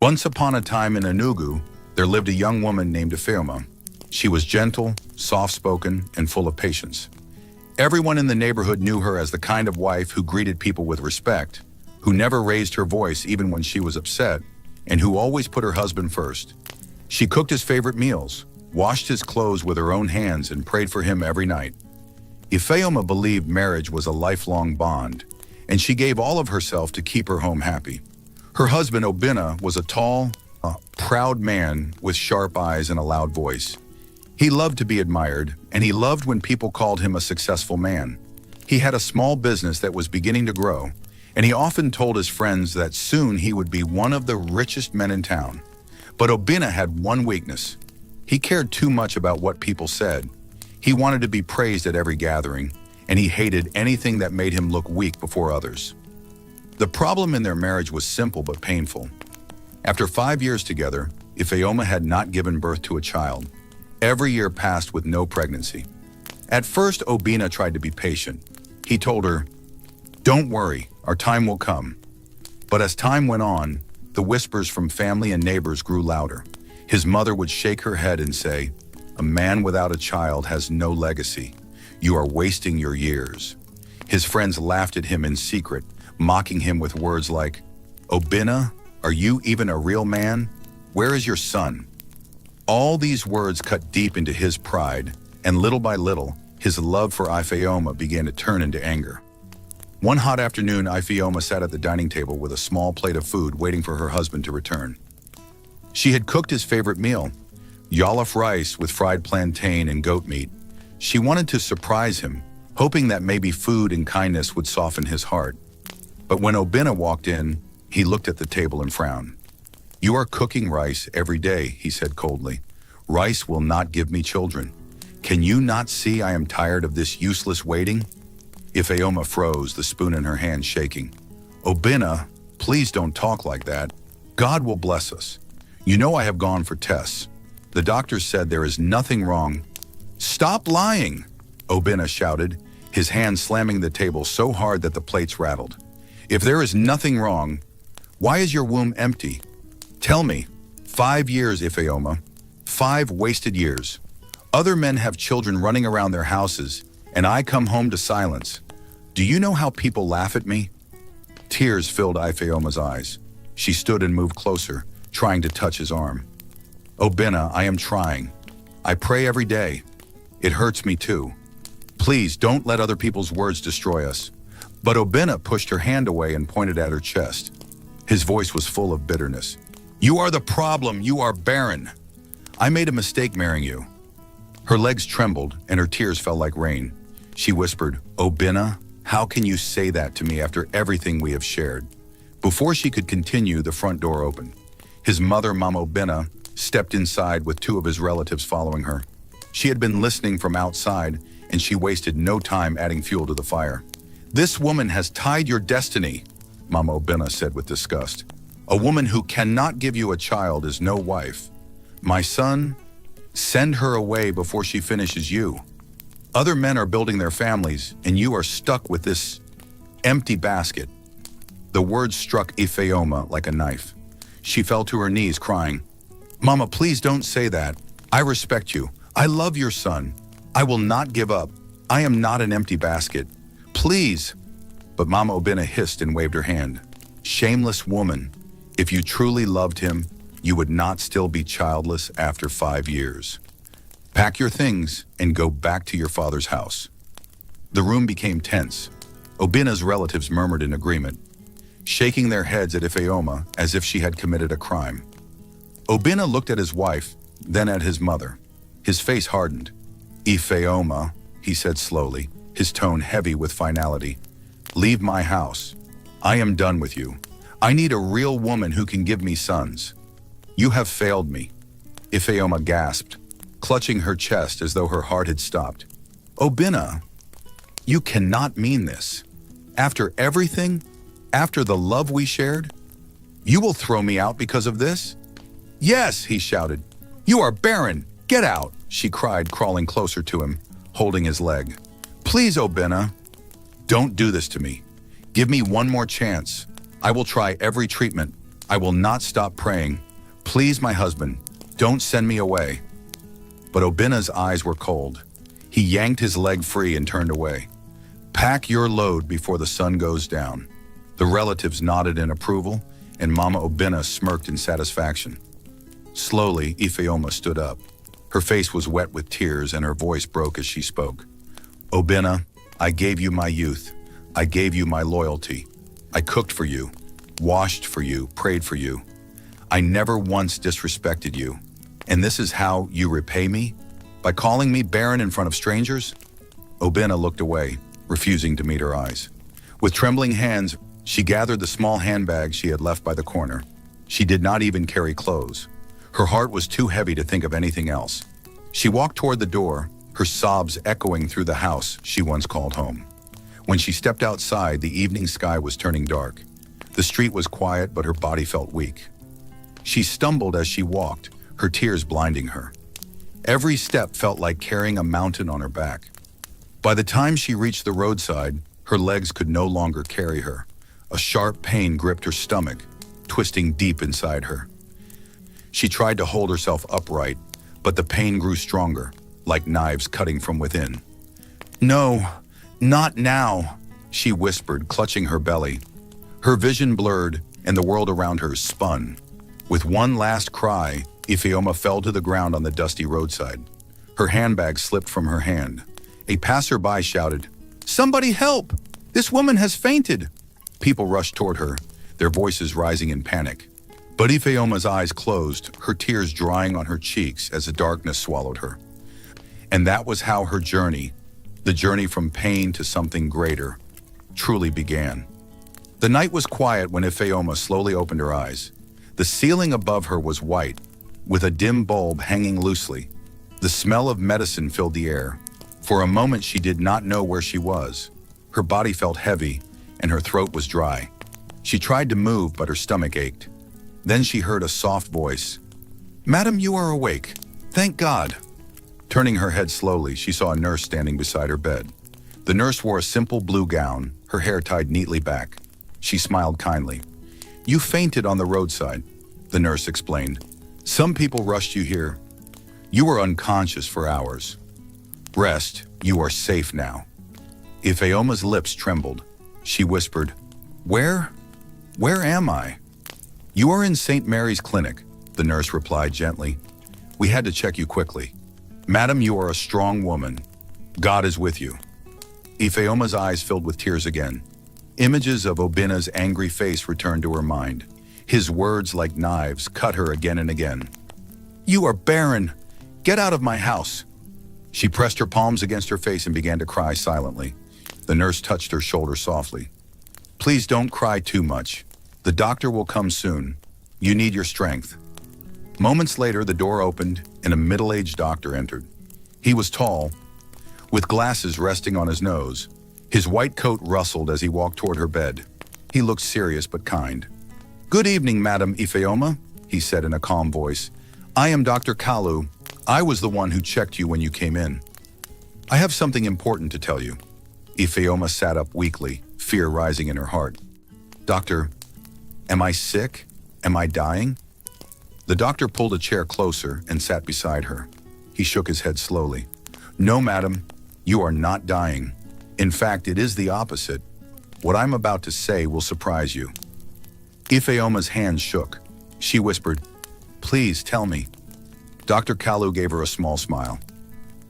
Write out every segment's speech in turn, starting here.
Once upon a time in Enugu, there lived a young woman named Ifeoma. She was gentle, soft-spoken, and full of patience. Everyone in the neighborhood knew her as the kind of wife who greeted people with respect, who never raised her voice even when she was upset, and who always put her husband first. She cooked his favorite meals, washed his clothes with her own hands, and prayed for him every night. Ifeoma believed marriage was a lifelong bond, and she gave all of herself to keep her home happy. Her husband, Obinna, was a tall, proud man with sharp eyes and a loud voice. He loved to be admired, and he loved when people called him a successful man. He had a small business that was beginning to grow, and he often told his friends that soon he would be one of the richest men in town. But Obinna had one weakness. He cared too much about what people said. He wanted to be praised at every gathering, and he hated anything that made him look weak before others. The problem in their marriage was simple but painful. After 5 years together, Ifeoma had not given birth to a child. Every year passed with no pregnancy. At first, Obinna tried to be patient. He told her, "Don't worry, our time will come." But as time went on, the whispers from family and neighbors grew louder. His mother would shake her head and say, "A man without a child has no legacy. You are wasting your years." His friends laughed at him in secret, mocking him with words like, "Obinna, are you even a real man? Where is your son?" All these words cut deep into his pride, and little by little, his love for Ifeoma began to turn into anger. One hot afternoon, Ifeoma sat at the dining table with a small plate of food waiting for her husband to return. She had cooked his favorite meal, jollof rice with fried plantain and goat meat. She wanted to surprise him, hoping that maybe food and kindness would soften his heart. But when Obinna walked in, he looked at the table and frowned. "You are cooking rice every day," he said coldly. "Rice will not give me children. Can you not see I am tired of this useless waiting?" Ifeoma froze, the spoon in her hand shaking. "Obinna, please don't talk like that. God will bless us. You know I have gone for tests. The doctor said there is nothing wrong." "Stop lying!" Obinna shouted, his hand slamming the table so hard that the plates rattled. "If there is nothing wrong, why is your womb empty? Tell me." 5 years, Ifeoma. 5 wasted years. Other men have children running around their houses, and I come home to silence. Do you know how people laugh at me? Tears filled Ifeoma's eyes. She stood and moved closer, trying to touch his arm. "Obinna, I am trying. I pray every day. It hurts me too. Please don't let other people's words destroy us." But Obinna pushed her hand away and pointed at her chest. His voice was full of bitterness. "You are the problem. You are barren. I made a mistake marrying you." Her legs trembled and her tears fell like rain. She whispered, "Obinna, how can you say that to me after everything we have shared?" Before she could continue, the front door opened. His mother, Mama Obinna, stepped inside with 2 of his relatives following her. She had been listening from outside, and she wasted no time adding fuel to the fire. "This woman has tied your destiny," Mama Obinna said with disgust. "A woman who cannot give you a child is no wife. My son, send her away before she finishes you. Other men are building their families, and you are stuck with this empty basket." The words struck Ifeoma like a knife. She fell to her knees, crying, "Mama, please don't say that. I respect you. I love your son. I will not give up. I am not an empty basket. Please." But Mama Obinna hissed and waved her hand. "Shameless woman. If you truly loved him, you would not still be childless after 5 years. Pack your things and go back to your father's house." The room became tense. Obinna's relatives murmured in agreement, shaking their heads at Ifeoma as if she had committed a crime. Obinna looked at his wife, then at his mother. His face hardened. "Ifeoma," he said slowly, his tone heavy with finality, "leave my house. I am done with you. I need a real woman who can give me sons. You have failed me." Ifeoma gasped, clutching her chest as though her heart had stopped. "Obinna, you cannot mean this. After everything, after the love we shared, you will throw me out because of this?" "Yes," he shouted. "You are barren. Get out," she cried, crawling closer to him, holding his leg. "Please, Obinna, don't do this to me. Give me one more chance. I will try every treatment. I will not stop praying. Please, my husband, don't send me away. But Obina's eyes were cold. He yanked his leg free and turned away. Pack your load before the sun goes down. The relatives nodded in approval, and Mama Obina smirked in satisfaction. Slowly, Ifeoma stood up. Her face was wet with tears and her voice broke as she spoke. Obina, I gave you my youth. I gave you my loyalty. I cooked for you, washed for you, prayed for you. I never once disrespected you. And this is how you repay me? By calling me barren in front of strangers? Obina looked away, refusing to meet her eyes. With trembling hands, she gathered the small handbag she had left by the corner. She did not even carry clothes. Her heart was too heavy to think of anything else. She walked toward the door, her sobs echoing through the house she once called home. When she stepped outside, the evening sky was turning dark. The street was quiet, but her body felt weak. She stumbled as she walked, her tears blinding her. Every step felt like carrying a mountain on her back. By the time she reached the roadside, her legs could no longer carry her. A sharp pain gripped her stomach, twisting deep inside her. She tried to hold herself upright, but the pain grew stronger, like knives cutting from within. No, not now, she whispered, clutching her belly. Her vision blurred, and the world around her spun. With one last cry, Ifeoma fell to the ground on the dusty roadside. Her handbag slipped from her hand. A passerby shouted, "Somebody help! This woman has fainted!" People rushed toward her, their voices rising in panic. But Ifeoma's eyes closed, her tears drying on her cheeks as the darkness swallowed her. And that was how her journey, the journey from pain to something greater, truly began. The night was quiet when Ifeoma slowly opened her eyes. The ceiling above her was white, with a dim bulb hanging loosely. The smell of medicine filled the air. For a moment she did not know where she was. Her body felt heavy, and her throat was dry. She tried to move, but her stomach ached. Then she heard a soft voice. "Madam, you are awake. Thank God." Turning her head slowly, she saw a nurse standing beside her bed. The nurse wore a simple blue gown, her hair tied neatly back. She smiled kindly. "You fainted on the roadside," the nurse explained. "Some people rushed you here. You were unconscious for hours. Rest, you are safe now." Ifeoma's lips trembled. She whispered, Where am I?" "You are in St. Mary's Clinic," the nurse replied gently. "We had to check you quickly. Madam, you are a strong woman. God is with you." Ifeoma's eyes filled with tears again. Images of Obina's angry face returned to her mind. His words, like knives, cut her again and again. "You are barren. Get out of my house." She pressed her palms against her face and began to cry silently. The nurse touched her shoulder softly. "Please don't cry too much. The doctor will come soon. You need your strength." Moments later, the door opened and a middle-aged doctor entered. He was tall, with glasses resting on his nose. His white coat rustled as he walked toward her bed. He looked serious but kind. "Good evening, Madam Ifeoma," he said in a calm voice. "I am Dr. Kalu. I was the one who checked you when you came in. I have something important to tell you." Ifeoma sat up weakly, fear rising in her heart. "Doctor, am I sick? Am I dying?" The doctor pulled a chair closer and sat beside her. He shook his head slowly. "No, madam, you are not dying. In fact, it is the opposite. What I'm about to say will surprise you." Ifeoma's hands shook. She whispered, "Please tell me." Dr. Kalu gave her a small smile.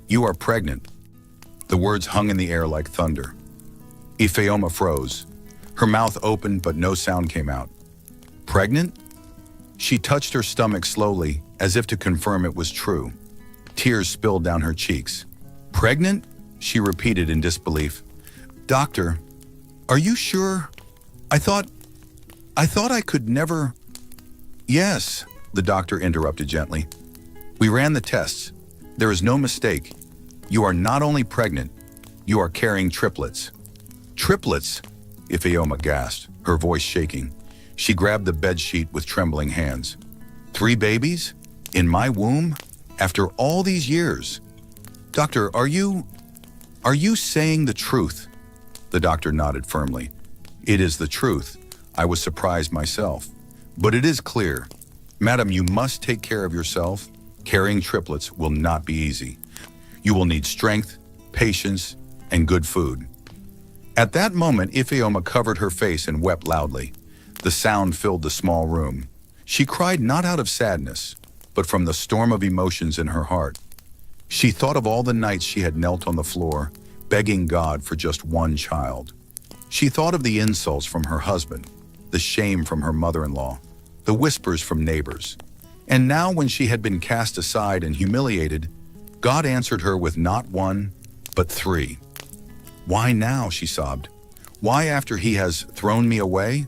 "You are pregnant." The words hung in the air like thunder. Ifeoma froze. Her mouth opened, but no sound came out. "Pregnant?" She touched her stomach slowly, as if to confirm it was true. Tears spilled down her cheeks. "Pregnant?" she repeated in disbelief. "Doctor, are you sure? I thought I could never—" "Yes," the doctor interrupted gently. "We ran the tests. There is no mistake. You are not only pregnant, you are carrying triplets." "Triplets?" Ifeoma gasped, her voice shaking. She grabbed the bedsheet with trembling hands. "3 babies? In my womb? After all these years? Doctor, are you saying the truth?" The doctor nodded firmly. "It is the truth. I was surprised myself. But it is clear, Madam, you must take care of yourself. Carrying triplets will not be easy. You will need strength, patience, and good food. At that moment, Ifeoma covered her face and wept loudly. The sound filled the small room. She cried not out of sadness, but from the storm of emotions in her heart. She thought of all the nights she had knelt on the floor, begging God for just one child. She thought of the insults from her husband, the shame from her mother-in-law, the whispers from neighbors. And now when she had been cast aside and humiliated, God answered her with not one, but three. Why now, she sobbed. Why after he has thrown me away?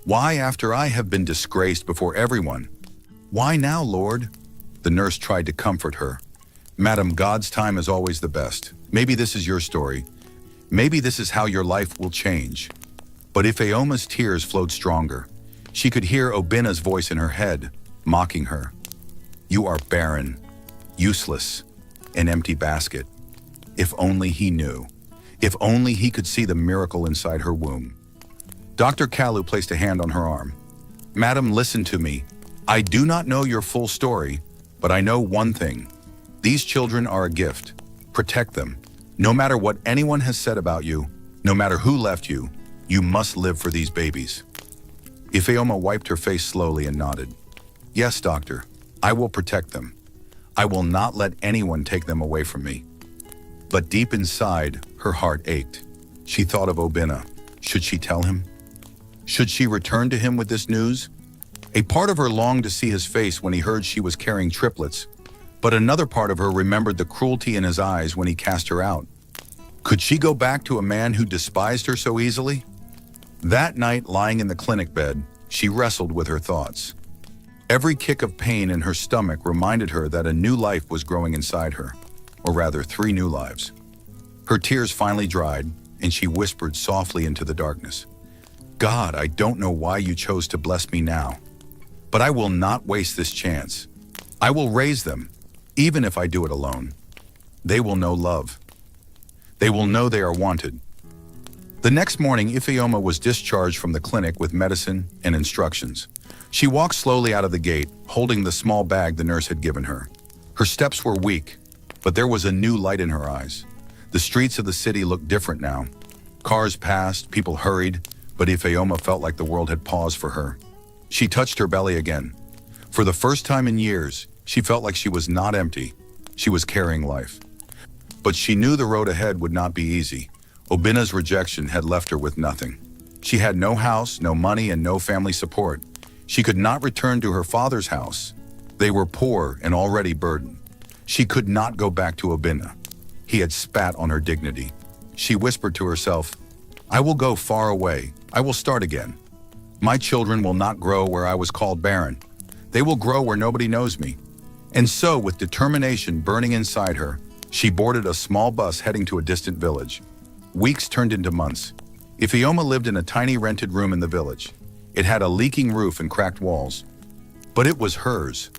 Why after I have been disgraced before everyone? Why now, Lord? The nurse tried to comfort her. Madam, God's time is always the best. Maybe this is your story. Maybe this is how your life will change. But Ifeoma's tears flowed stronger. She could hear Obinna's voice in her head, mocking her. You are barren, useless, an empty basket. If only he knew. If only he could see the miracle inside her womb. Dr. Kalu placed a hand on her arm. Madam, listen to me. I do not know your full story, but I know one thing. These children are a gift. Protect them. No matter what anyone has said about you, no matter who left you, you must live for these babies. Ifeoma wiped her face slowly and nodded. Yes, doctor, I will protect them. I will not let anyone take them away from me. But deep inside, her heart ached. She thought of Obinna. Should she tell him? Should she return to him with this news? A part of her longed to see his face when he heard she was carrying triplets, but another part of her remembered the cruelty in his eyes when he cast her out. Could she go back to a man who despised her so easily? That night, lying in the clinic bed, she wrestled with her thoughts. Every kick of pain in her stomach reminded her that a new life was growing inside her, or rather 3 new lives. Her tears finally dried, and she whispered softly into the darkness. God, I don't know why you chose to bless me now, but I will not waste this chance. I will raise them, even if I do it alone. They will know love. They will know they are wanted. The next morning, Ifeoma was discharged from the clinic with medicine and instructions. She walked slowly out of the gate, holding the small bag the nurse had given her. Her steps were weak, but there was a new light in her eyes. The streets of the city looked different now. Cars passed, people hurried, but Ifeoma felt like the world had paused for her. She touched her belly again. For the first time in years, she felt like she was not empty. She was carrying life. But she knew the road ahead would not be easy. Obinna's rejection had left her with nothing. She had no house, no money, and no family support. She could not return to her father's house. They were poor and already burdened. She could not go back to Obinna. He had spat on her dignity. She whispered to herself, I will go far away. I will start again. My children will not grow where I was called barren. They will grow where nobody knows me. And so, with determination burning inside her, she boarded a small bus heading to a distant village. Weeks turned into months. Ifeoma lived in a tiny rented room in the village. It had a leaking roof and cracked walls. But it was hers.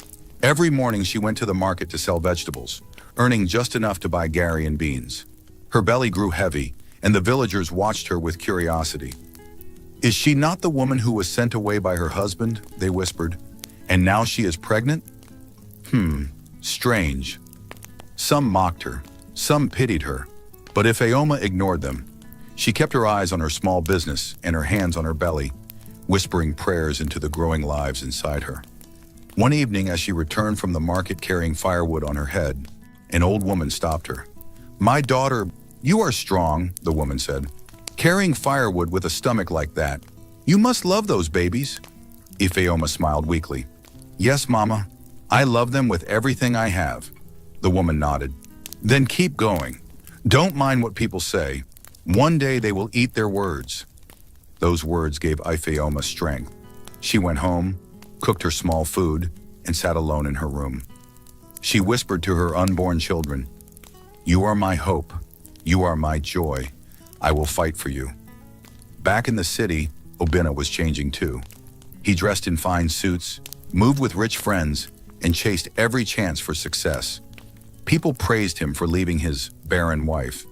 Every morning she went to the market to sell vegetables, earning just enough to buy gari and beans. Her belly grew heavy, and the villagers watched her with curiosity. Is she not the woman who was sent away by her husband? They whispered. And now she is pregnant? Strange. Some mocked her, some pitied her, but Ifeoma ignored them. She kept her eyes on her small business and her hands on her belly, whispering prayers into the growing lives inside her. One evening, as she returned from the market carrying firewood on her head, an old woman stopped her. My daughter, you are strong, the woman said. Carrying firewood with a stomach like that. You must love those babies. Ifeoma smiled weakly. Yes, Mama. I love them with everything I have. The woman nodded. Then keep going. Don't mind what people say. One day they will eat their words. Those words gave Ifeoma strength. She went home, cooked her small food, and sat alone in her room. She whispered to her unborn children, You are my hope. You are my joy. I will fight for you. Back in the city, Obinna was changing too. He dressed in fine suits, moved with rich friends, and chased every chance for success. People praised him for leaving his barren wife.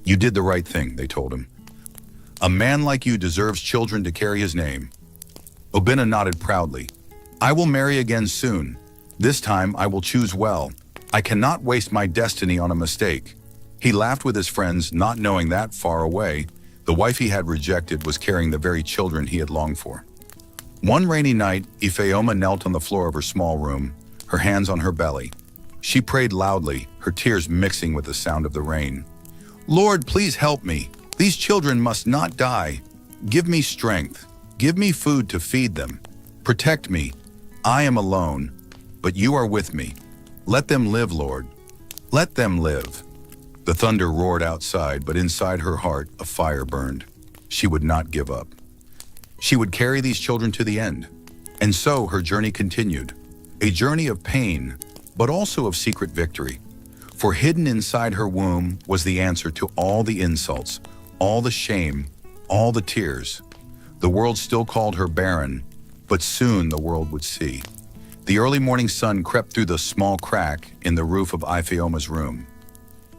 You did the right thing, they told him. A man like you deserves children to carry his name. Obina nodded proudly. I will marry again soon. This time I will choose well. I cannot waste my destiny on a mistake. He laughed with his friends, not knowing that far away, the wife he had rejected was carrying the very children he had longed for. One rainy night, Ifeoma knelt on the floor of her small room, her hands on her belly. She prayed loudly, her tears mixing with the sound of the rain. Lord, please help me. These children must not die. Give me strength. Give me food to feed them. Protect me. I am alone, but you are with me. Let them live, Lord. Let them live. The thunder roared outside, but inside her heart, a fire burned. She would not give up. She would carry these children to the end. And so her journey continued. A journey of pain, but also of secret victory. For hidden inside her womb was the answer to all the insults, all the shame, all the tears. The world still called her barren, but soon the world would see. The early morning sun crept through the small crack in the roof of Ifeoma's room.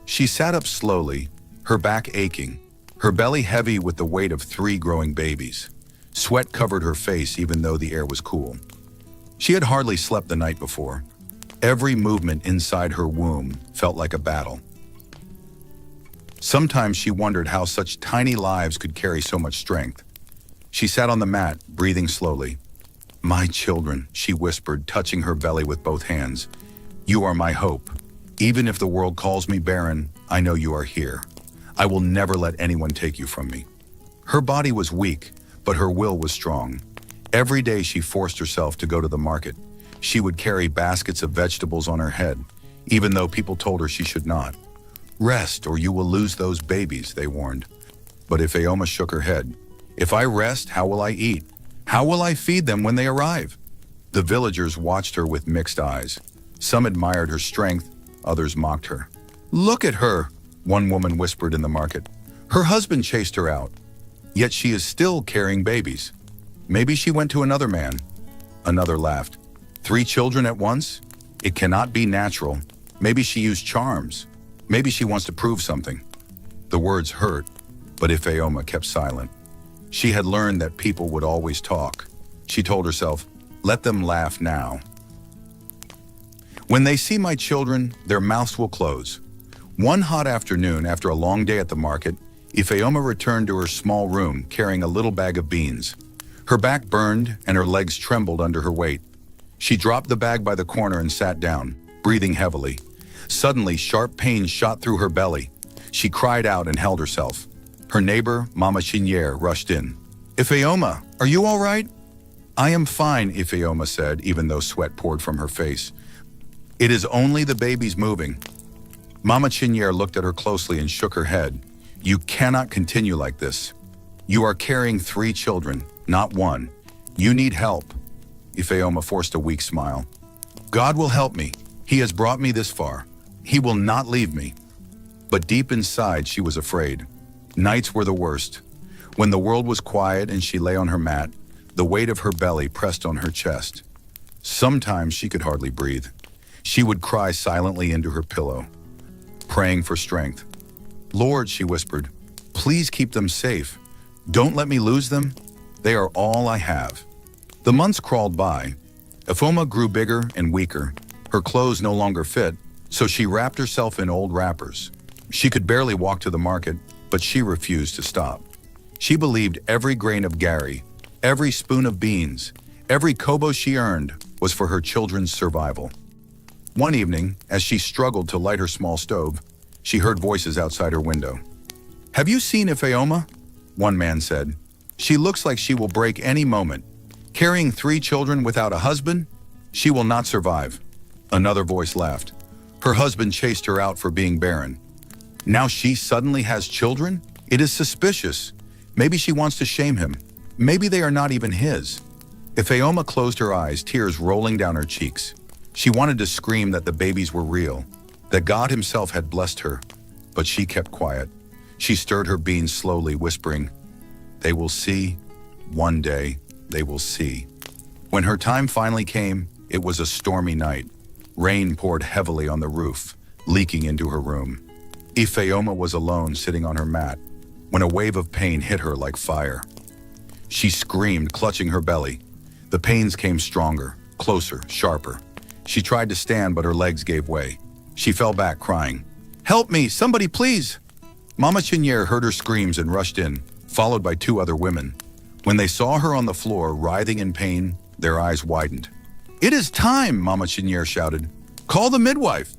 She sat up slowly, her back aching, her belly heavy with the weight of 3 growing babies. Sweat covered her face even though the air was cool. She had hardly slept the night before. Every movement inside her womb felt like a battle. Sometimes she wondered how such tiny lives could carry so much strength. She sat on the mat, breathing slowly. My children, she whispered, touching her belly with both hands. You are my hope. Even if the world calls me barren, I know you are here. I will never let anyone take you from me. Her body was weak, but her will was strong. Every day she forced herself to go to the market. She would carry baskets of vegetables on her head, even though people told her she should not. Rest or you will lose those babies, they warned. But Ifeoma shook her head. If I rest, how will I eat? How will I feed them when they arrive? The villagers watched her with mixed eyes. Some admired her strength, others mocked her. Look at her, one woman whispered in the market. Her husband chased her out, yet she is still carrying babies. Maybe she went to another man. Another laughed. 3 children at once? It cannot be natural. Maybe she used charms. Maybe she wants to prove something. The words hurt, but Ifeoma kept silent. She had learned that people would always talk. She told herself, let them laugh now. When they see my children, their mouths will close. One hot afternoon, after a long day at the market, Ifeoma returned to her small room carrying a little bag of beans. Her back burned and her legs trembled under her weight. She dropped the bag by the corner and sat down, breathing heavily. Suddenly, sharp pains shot through her belly. She cried out and held herself. Her neighbor, Mama Chinier, rushed in. Ifeoma, are you all right? I am fine, Ifeoma said, even though sweat poured from her face. It is only the babies moving. Mama Chinier looked at her closely and shook her head. You cannot continue like this. You are carrying 3 children, not 1. You need help. Ifeoma forced a weak smile. God will help me. He has brought me this far. He will not leave me. But deep inside, she was afraid. Nights were the worst. When the world was quiet and she lay on her mat, the weight of her belly pressed on her chest. Sometimes she could hardly breathe. She would cry silently into her pillow, praying for strength. Lord, she whispered, please keep them safe. Don't let me lose them. They are all I have. The months crawled by. Ifeoma grew bigger and weaker. Her clothes no longer fit, so she wrapped herself in old wrappers. She could barely walk to the market, but she refused to stop. She believed every grain of gari, every spoon of beans, every kobo she earned was for her children's survival. One evening, as she struggled to light her small stove, she heard voices outside her window. Have you seen Ifeoma? One man said. She looks like she will break any moment. Carrying 3 children without a husband? She will not survive. Another voice laughed. Her husband chased her out for being barren. Now she suddenly has children? It is suspicious. Maybe she wants to shame him. Maybe they are not even his. Ifeoma closed her eyes, tears rolling down her cheeks. She wanted to scream that the babies were real, that God himself had blessed her, but she kept quiet. She stirred her beans slowly, whispering, they will see. One day, they will see. When her time finally came, it was a stormy night. Rain poured heavily on the roof, leaking into her room. Ifeoma was alone, sitting on her mat, when a wave of pain hit her like fire. She screamed, clutching her belly. The pains came stronger, closer, sharper. She tried to stand, but her legs gave way. She fell back, crying, "Help me, somebody please!" Mama Chenier heard her screams and rushed in, followed by two other women. When they saw her on the floor, writhing in pain, their eyes widened. "It is time," Mama Chenier shouted. "Call the midwife!"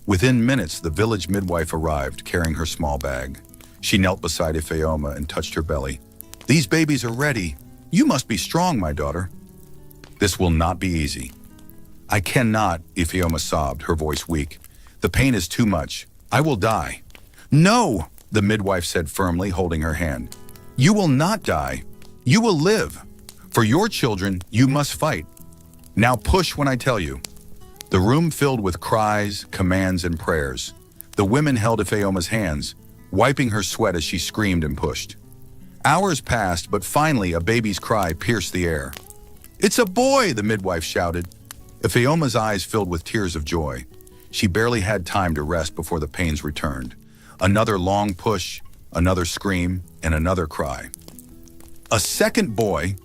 Within minutes, the village midwife arrived, carrying her small bag. She knelt beside Ifeoma and touched her belly. "These babies are ready. You must be strong, my daughter." "This will not be easy." "I cannot," Ifeoma sobbed, her voice weak. "The pain is too much. I will die." "No," the midwife said firmly, holding her hand. "You will not die. You will live. For your children, you must fight. Now push when I tell you." The room filled with cries, commands, and prayers. The women held Ifeoma's hands, wiping her sweat as she screamed and pushed. Hours passed, but finally a baby's cry pierced the air. "It's a boy!" the midwife shouted. Ifeoma's eyes filled with tears of joy. She barely had time to rest before the pains returned. Another long push, another scream, and another cry. "A second boy!"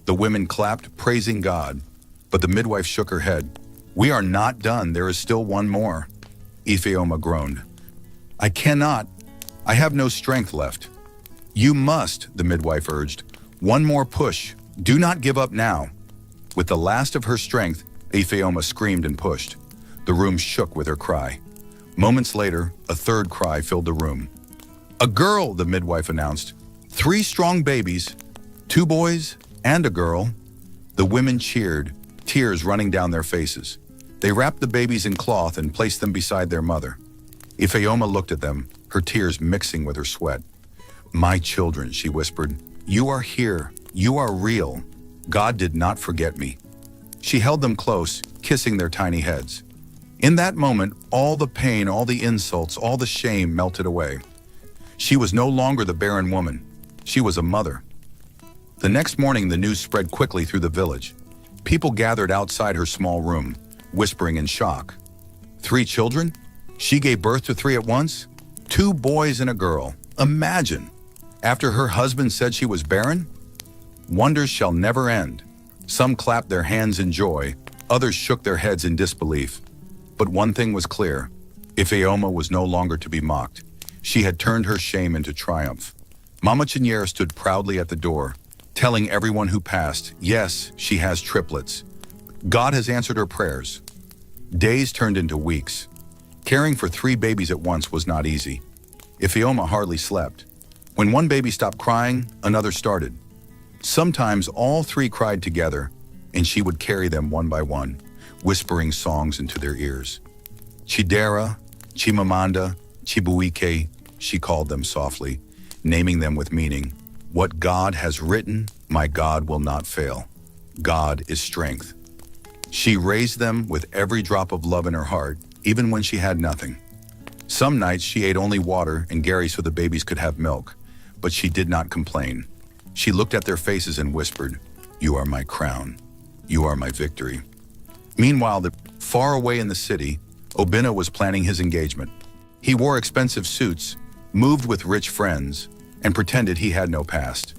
The women clapped, praising God, but the midwife shook her head. "We are not done. There is still one more." Ifeoma groaned. "I cannot. I have no strength left." "You must," the midwife urged. "One more push. Do not give up now." With the last of her strength, Ifeoma screamed and pushed. The room shook with her cry. Moments later, a third cry filled the room. "A girl," the midwife announced. 3 strong babies, 2 boys and a girl." The women cheered, tears running down their faces. They wrapped the babies in cloth and placed them beside their mother. Ifeoma looked at them, her tears mixing with her sweat. "My children," she whispered, "you are here. You are real. God did not forget me." She held them close, kissing their tiny heads. In that moment, all the pain, all the insults, all the shame melted away. She was no longer the barren woman. She was a mother. The next morning, the news spread quickly through the village. People gathered outside her small room, whispering in shock. 3 children? She gave birth to 3 at once? 2 boys and a girl. Imagine! After her husband said she was barren? Wonders shall never end. Some clapped their hands in joy, others shook their heads in disbelief. But one thing was clear. Ifeoma was no longer to be mocked. She had turned her shame into triumph. Mama Chenier stood proudly at the door, telling everyone who passed, yes, she has triplets. God has answered her prayers. Days turned into weeks. Caring for 3 babies at once was not easy. Ifeoma hardly slept. When one baby stopped crying, another started. Sometimes all 3 cried together, and she would carry them one by one, whispering songs into their ears. Chidera, Chimamanda, Chibuike, she called them softly, naming them with meaning. What God has written, my God will not fail. God is strength. She raised them with every drop of love in her heart, even when she had nothing. Some nights she ate only water and Gary so the babies could have milk, but she did not complain. She looked at their faces and whispered, "You are my crown. You are my victory." Meanwhile, far away in the city, Obinna was planning his engagement. He wore expensive suits, moved with rich friends, and pretended he had no past.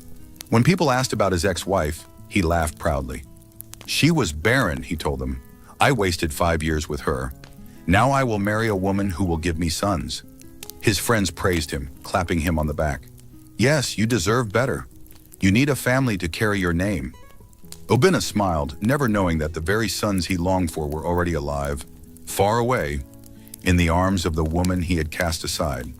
When people asked about his ex-wife, he laughed proudly. "She was barren," he told them. "I wasted 5 years with her. Now I will marry a woman who will give me sons." His friends praised him, clapping him on the back. "Yes, you deserve better. You need a family to carry your name." Obinna smiled, never knowing that the very sons he longed for were already alive, far away, in the arms of the woman he had cast aside.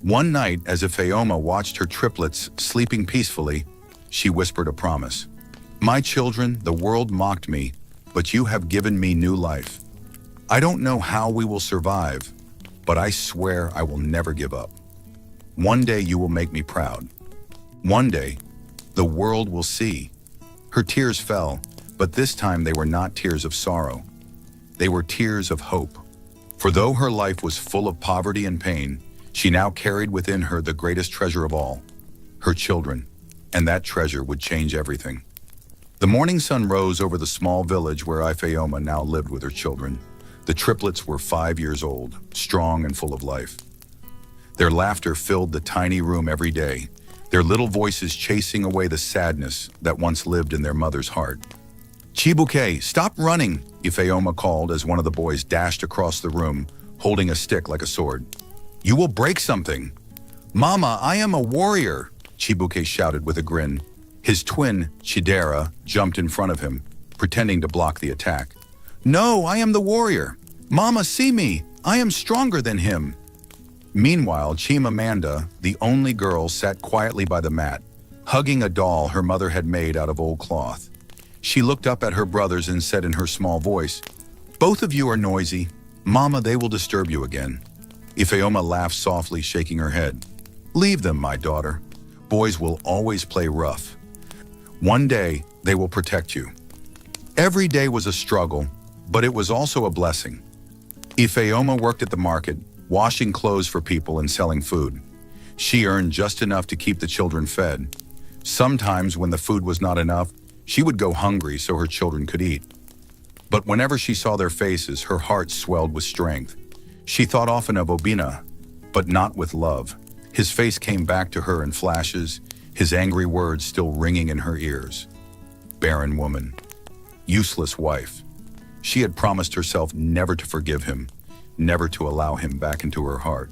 One night, as Ifeoma watched her triplets sleeping peacefully, she whispered a promise. "My children, the world mocked me, but you have given me new life. I don't know how we will survive, but I swear I will never give up. One day you will make me proud. One day, the world will see." Her tears fell, but this time they were not tears of sorrow. They were tears of hope. For though her life was full of poverty and pain, she now carried within her the greatest treasure of all, her children, and that treasure would change everything. The morning sun rose over the small village where Ifeoma now lived with her children. The triplets were 5 years old, strong and full of life. Their laughter filled the tiny room every day, their little voices chasing away the sadness that once lived in their mother's heart. Chibuke, stop running, Ifeoma called as one of the boys dashed across the room, holding a stick like a sword. You will break something. Mama, I am a warrior, Chibuke shouted with a grin. His twin, Chidera, jumped in front of him, pretending to block the attack. No, I am the warrior. Mama, see me. I am stronger than him. Meanwhile, Chimamanda, the only girl, sat quietly by the mat, hugging a doll her mother had made out of old cloth. She looked up at her brothers and said in her small voice, Both of you are noisy. Mama, they will disturb you again. Ifeoma laughed softly, shaking her head. Leave them, my daughter. Boys will always play rough. One day, they will protect you. Every day was a struggle, but it was also a blessing. Ifeoma worked at the market, washing clothes for people and selling food. She earned just enough to keep the children fed. Sometimes, when the food was not enough, she would go hungry so her children could eat. But whenever she saw their faces, her heart swelled with strength. She thought often of Obina, but not with love. His face came back to her in flashes, his angry words still ringing in her ears. Barren woman. Useless wife. She had promised herself never to forgive him, never to allow him back into her heart.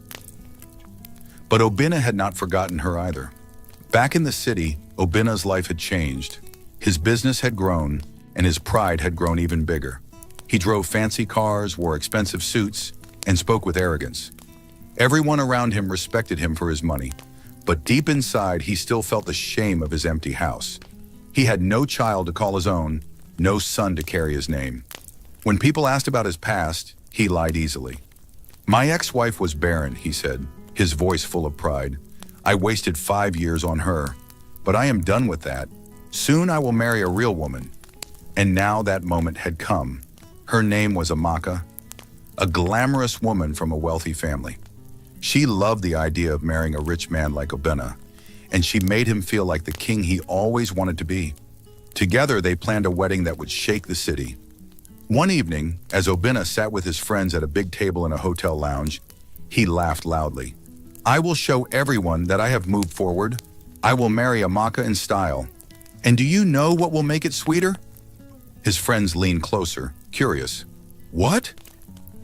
But Obina had not forgotten her either. Back in the city, Obina's life had changed. His business had grown, and his pride had grown even bigger. He drove fancy cars, wore expensive suits, and spoke with arrogance. Everyone around him respected him for his money, but deep inside he still felt the shame of his empty house. He had no child to call his own, no son to carry his name. When people asked about his past, he lied easily. My ex-wife was barren, he said, his voice full of pride. I wasted 5 years on her, but I am done with that. Soon I will marry a real woman. And now that moment had come. Her name was Amaka, a glamorous woman from a wealthy family. She loved the idea of marrying a rich man like Obina, and she made him feel like the king he always wanted to be. Together, they planned a wedding that would shake the city. One evening, as Obina sat with his friends at a big table in a hotel lounge, he laughed loudly. I will show everyone that I have moved forward. I will marry Amaka in style. And do you know what will make it sweeter? His friends leaned closer, curious. What?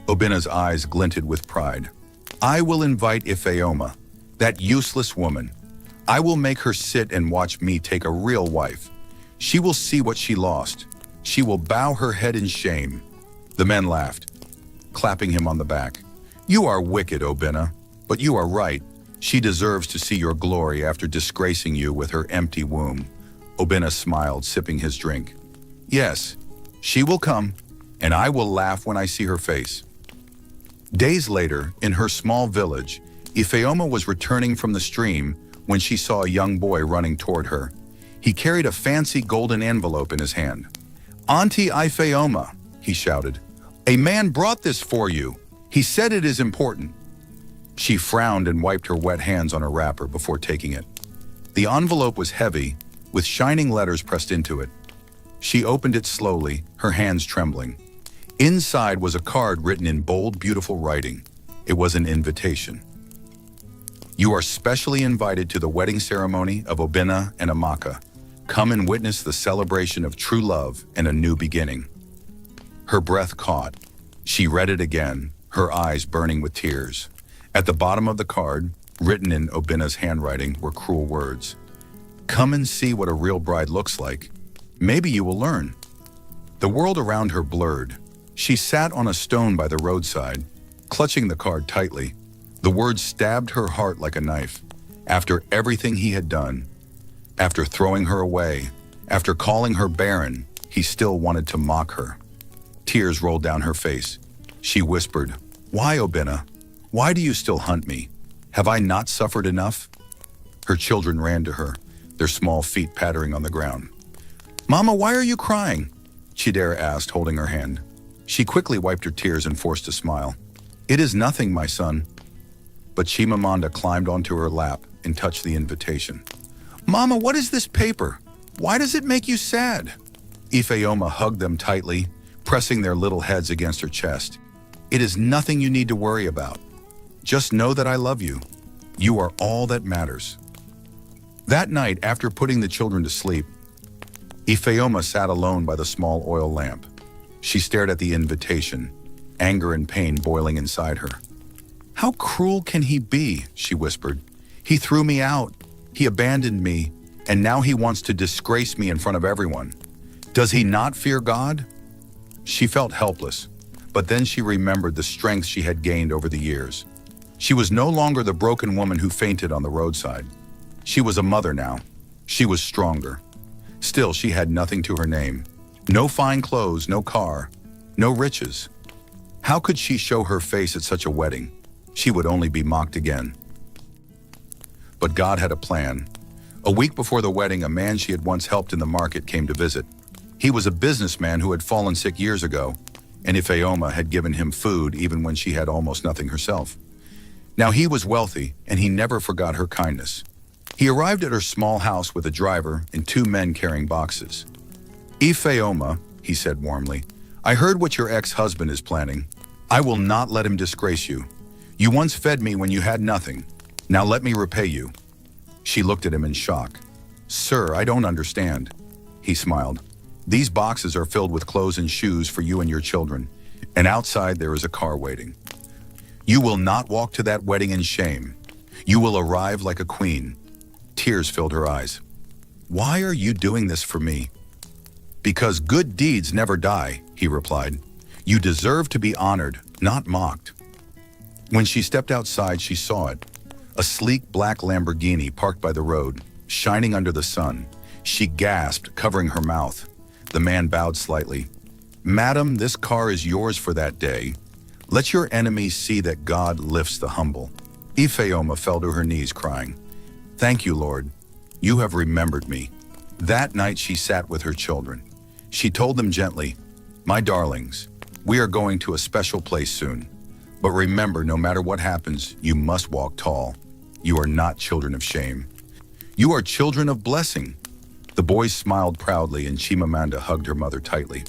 Obina's eyes glinted with pride. I will invite Ifeoma, that useless woman. I will make her sit and watch me take a real wife. She will see what she lost. She will bow her head in shame. The men laughed, clapping him on the back. You are wicked, Obina, but you are right. She deserves to see your glory after disgracing you with her empty womb. Obina smiled, sipping his drink. Yes, she will come, and I will laugh when I see her face. Days later, in her small village, Ifeoma was returning from the stream when she saw a young boy running toward her. He carried a fancy golden envelope in his hand. Auntie Ifeoma, he shouted. A man brought this for you. He said it is important. She frowned and wiped her wet hands on her wrapper before taking it. The envelope was heavy, with shining letters pressed into it. She opened it slowly, her hands trembling. Inside was a card written in bold, beautiful writing. It was an invitation. You are specially invited to the wedding ceremony of Obina and Amaka. Come and witness the celebration of true love and a new beginning. Her breath caught. She read it again, her eyes burning with tears. At the bottom of the card, written in Obina's handwriting, were cruel words. Come and see what a real bride looks like. Maybe you will learn. The world around her blurred. She sat on a stone by the roadside, clutching the card tightly. The words stabbed her heart like a knife. After everything he had done, after throwing her away, after calling her barren, he still wanted to mock her. Tears rolled down her face. She whispered, Why, Obina? Why do you still hunt me? Have I not suffered enough? Her children ran to her, their small feet pattering on the ground. Mama, why are you crying? Chidera asked, holding her hand. She quickly wiped her tears and forced a smile. It is nothing, my son. But Chimamanda climbed onto her lap and touched the invitation. Mama, what is this paper? Why does it make you sad? Ifeoma hugged them tightly, pressing their little heads against her chest. It is nothing you need to worry about. Just know that I love you. You are all that matters. That night, after putting the children to sleep, Ifeoma sat alone by the small oil lamp. She stared at the invitation, anger and pain boiling inside her. "How cruel can he be?" she whispered. "He threw me out, he abandoned me, and now he wants to disgrace me in front of everyone. Does he not fear God?" She felt helpless, but then she remembered the strength she had gained over the years. She was no longer the broken woman who fainted on the roadside. She was a mother now. She was stronger. Still, she had nothing to her name. No fine clothes, no car, no riches. How could she show her face at such a wedding? She would only be mocked again. But God had a plan. A week before the wedding, a man she had once helped in the market came to visit. He was a businessman who had fallen sick years ago, and Ifeoma had given him food even when she had almost nothing herself. Now he was wealthy, and he never forgot her kindness. He arrived at her small house with a driver and 2 men carrying boxes. "Ifeoma," he said warmly, "I heard what your ex-husband is planning. I will not let him disgrace you. You once fed me when you had nothing. Now let me repay you." She looked at him in shock. "Sir, I don't understand." He smiled. "These boxes are filled with clothes and shoes for you and your children, and outside there is a car waiting. You will not walk to that wedding in shame. You will arrive like a queen." Tears filled her eyes. "Why are you doing this for me?" "Because good deeds never die," he replied. "You deserve to be honored, not mocked." When she stepped outside, she saw it. A sleek black Lamborghini parked by the road, shining under the sun. She gasped, covering her mouth. The man bowed slightly. "Madam, this car is yours for that day. Let your enemies see that God lifts the humble." Ifeoma fell to her knees, crying, "Thank you, Lord. You have remembered me." That night she sat with her children. She told them gently, "My darlings, we are going to a special place soon. But remember, no matter what happens, you must walk tall. You are not children of shame. You are children of blessing." The boys smiled proudly, and Chimamanda hugged her mother tightly.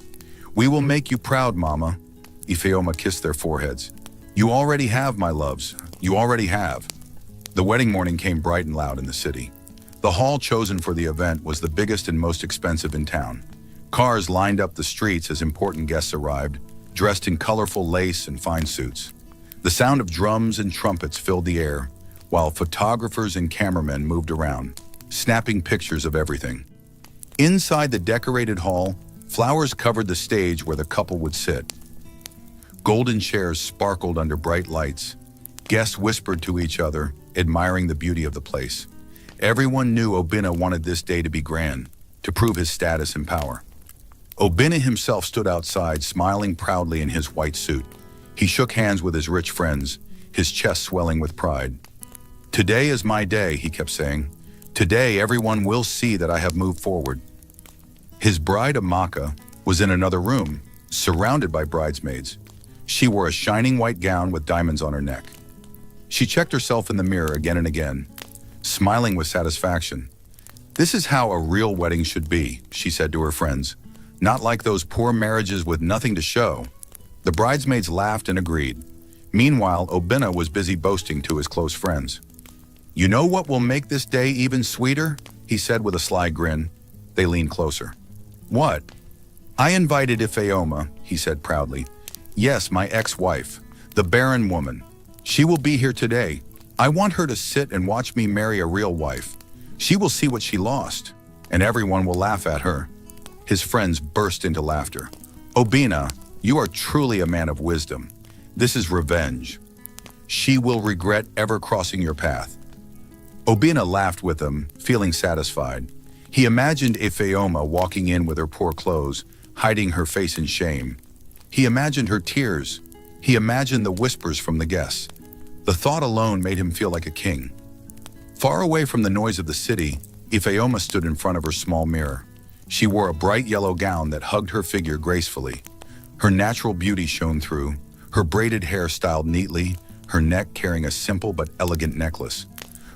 "We will make you proud, Mama." Ifeoma kissed their foreheads. "You already have, my loves. You already have." The wedding morning came bright and loud in the city. The hall chosen for the event was the biggest and most expensive in town. Cars lined up the streets as important guests arrived, dressed in colorful lace and fine suits. The sound of drums and trumpets filled the air, while photographers and cameramen moved around, snapping pictures of everything. Inside the decorated hall, flowers covered the stage where the couple would sit. Golden chairs sparkled under bright lights. Guests whispered to each other, admiring the beauty of the place. Everyone knew Obinna wanted this day to be grand, to prove his status and power. Obinna himself stood outside, smiling proudly in his white suit. He shook hands with his rich friends, his chest swelling with pride. "Today is my day," he kept saying. "Today everyone will see that I have moved forward." His bride Amaka was in another room, surrounded by bridesmaids. She wore a shining white gown with diamonds on her neck. She checked herself in the mirror again and again, smiling with satisfaction. "This is how a real wedding should be," she said to her friends. "Not like those poor marriages with nothing to show." The bridesmaids laughed and agreed. Meanwhile, Obinna was busy boasting to his close friends. "You know what will make this day even sweeter?" he said with a sly grin. They leaned closer. "What?" "I invited Ifeoma," he said proudly. "Yes, my ex-wife, the barren woman. She will be here today. I want her to sit and watch me marry a real wife. She will see what she lost, and everyone will laugh at her." His friends burst into laughter. "Obinna, you are truly a man of wisdom. This is revenge. She will regret ever crossing your path." Obinna laughed with them, feeling satisfied. He imagined Ifeoma walking in with her poor clothes, hiding her face in shame. He imagined her tears. He imagined the whispers from the guests. The thought alone made him feel like a king. Far away from the noise of the city, Ifeoma stood in front of her small mirror. She wore a bright yellow gown that hugged her figure gracefully. Her natural beauty shone through, her braided hair styled neatly, her neck carrying a simple but elegant necklace.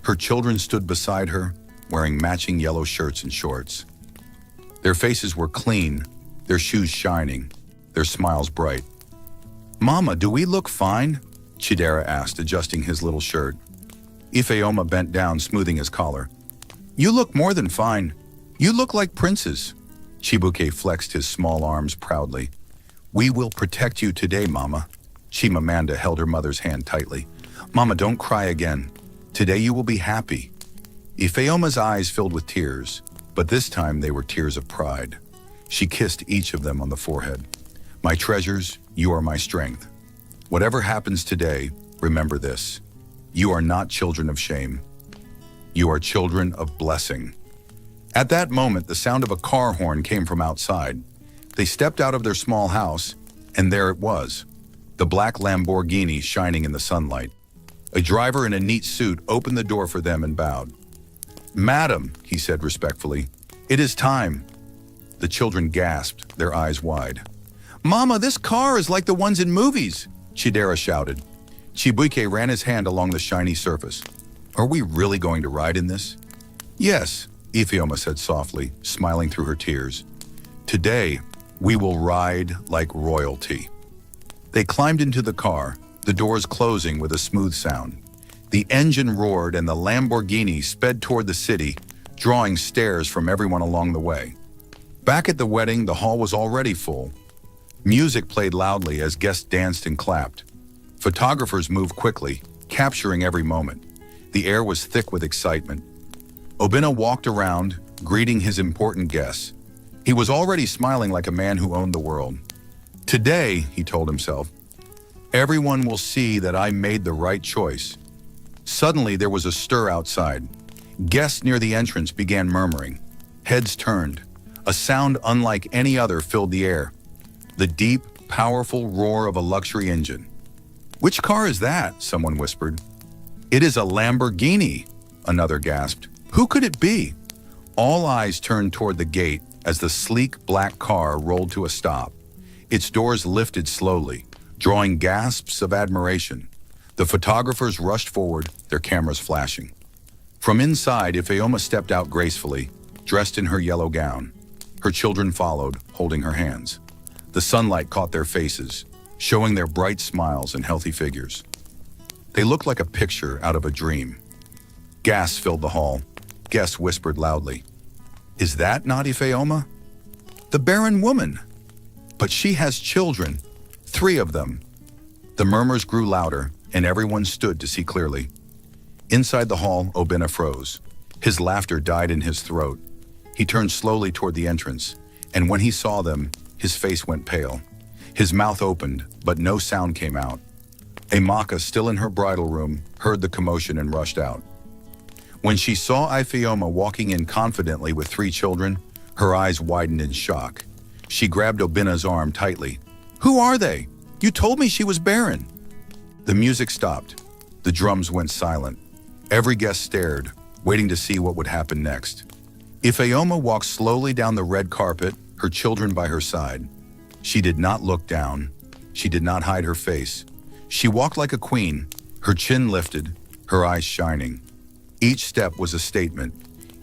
Her children stood beside her, wearing matching yellow shirts and shorts. Their faces were clean, their shoes shining, their smiles bright. "Mama, do we look fine?" Chidera asked, adjusting his little shirt. Ifeoma bent down, smoothing his collar. "You look more than fine. You look like princes." Chibuke flexed his small arms proudly. "We will protect you today, Mama." Chimamanda held her mother's hand tightly. "Mama, don't cry again. Today you will be happy." Ifeoma's eyes filled with tears, but this time they were tears of pride. She kissed each of them on the forehead. "My treasures, you are my strength. Whatever happens today, remember this. You are not children of shame. You are children of blessing." At that moment, the sound of a car horn came from outside. They stepped out of their small house, and there it was, the black Lamborghini shining in the sunlight. A driver in a neat suit opened the door for them and bowed. "Madam," he said respectfully, "it is time." The children gasped, their eyes wide. "Mama, this car is like the ones in movies," Chidera shouted. Chibuike ran his hand along the shiny surface. "Are we really going to ride in this?" "Yes," Ifeoma said softly, smiling through her tears. "Today, we will ride like royalty." They climbed into the car, the doors closing with a smooth sound. The engine roared and the Lamborghini sped toward the city, drawing stares from everyone along the way. Back at the wedding, the hall was already full. Music played loudly as guests danced and clapped. Photographers moved quickly, capturing every moment. The air was thick with excitement. Obinna walked around, greeting his important guests. He was already smiling like a man who owned the world. "Today," he told himself, "everyone will see that I made the right choice." Suddenly, there was a stir outside. Guests near the entrance began murmuring. Heads turned. A sound unlike any other filled the air. The deep, powerful roar of a luxury engine. "Which car is that?" someone whispered. "It is a Lamborghini," another gasped. "Who could it be?" All eyes turned toward the gate as the sleek black car rolled to a stop. Its doors lifted slowly, drawing gasps of admiration. The photographers rushed forward, their cameras flashing. From inside, Ifeoma stepped out gracefully, dressed in her yellow gown. Her children followed, holding her hands. The sunlight caught their faces, showing their bright smiles and healthy figures. They looked like a picture out of a dream. Gasps filled the hall. Guests whispered loudly. "Is that not Ifeoma? The barren woman? But she has children, 3 of them." The murmurs grew louder, and everyone stood to see clearly. Inside the hall, Obinna froze. His laughter died in his throat. He turned slowly toward the entrance, and when he saw them, his face went pale. His mouth opened, but no sound came out. Amaka, still in her bridal room, heard the commotion and rushed out. When she saw Ifeoma walking in confidently with 3 children, her eyes widened in shock. She grabbed Obinna's arm tightly. "Who are they? You told me she was barren." The music stopped. The drums went silent. Every guest stared, waiting to see what would happen next. Ifeoma walked slowly down the red carpet, her children by her side. She did not look down. She did not hide her face. She walked like a queen, her chin lifted, her eyes shining. Each step was a statement.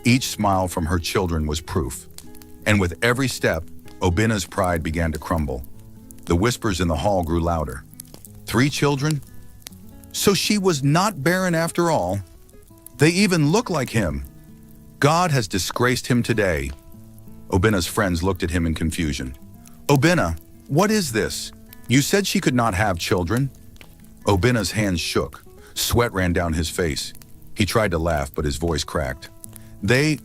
Each smile from her children was proof. And with every step, Obinna's pride began to crumble. The whispers in the hall grew louder. 3 children? So she was not barren after all. They even look like him. God has disgraced him today. Obinna's friends looked at him in confusion. "Obinna, what is this? You said she could not have children." Obinna's hands shook. Sweat ran down his face. He tried to laugh, but his voice cracked. They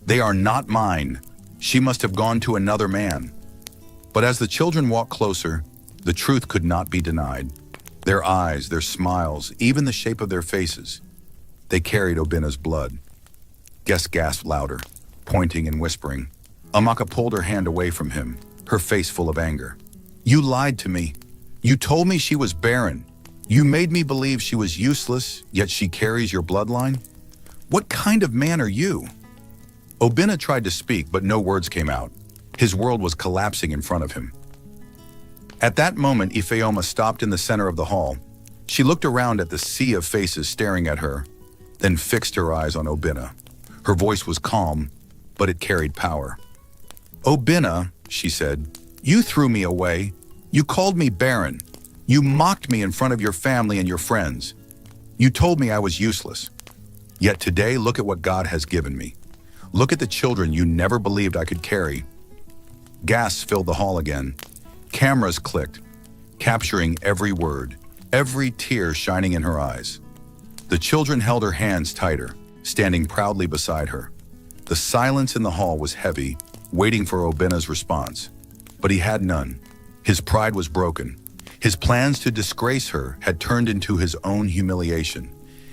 are not mine. She must have gone to another man." But as the children walked closer, the truth could not be denied. Their eyes, their smiles, even the shape of their faces. They carried Obinna's blood. Guests gasped louder, pointing and whispering. Amaka pulled her hand away from him, her face full of anger. "You lied to me. You told me she was barren. You made me believe she was useless, yet she carries your bloodline? What kind of man are you?" Obinna tried to speak, but no words came out. His world was collapsing in front of him. At that moment, Ifeoma stopped in the center of the hall. She looked around at the sea of faces staring at her, then fixed her eyes on Obinna. Her voice was calm, but it carried power. "Obinna," she said, "you threw me away. You called me barren. You mocked me in front of your family and your friends. You told me I was useless. Yet today, look at what God has given me. Look at the children you never believed I could carry. Gasps filled the hall again. Cameras clicked, capturing every word, every tear shining in her eyes. The children held her hands tighter, standing proudly beside her. The silence in the hall was heavy, waiting for Obina's response. But he had none. His pride was broken. His plans to disgrace her had turned into his own humiliation,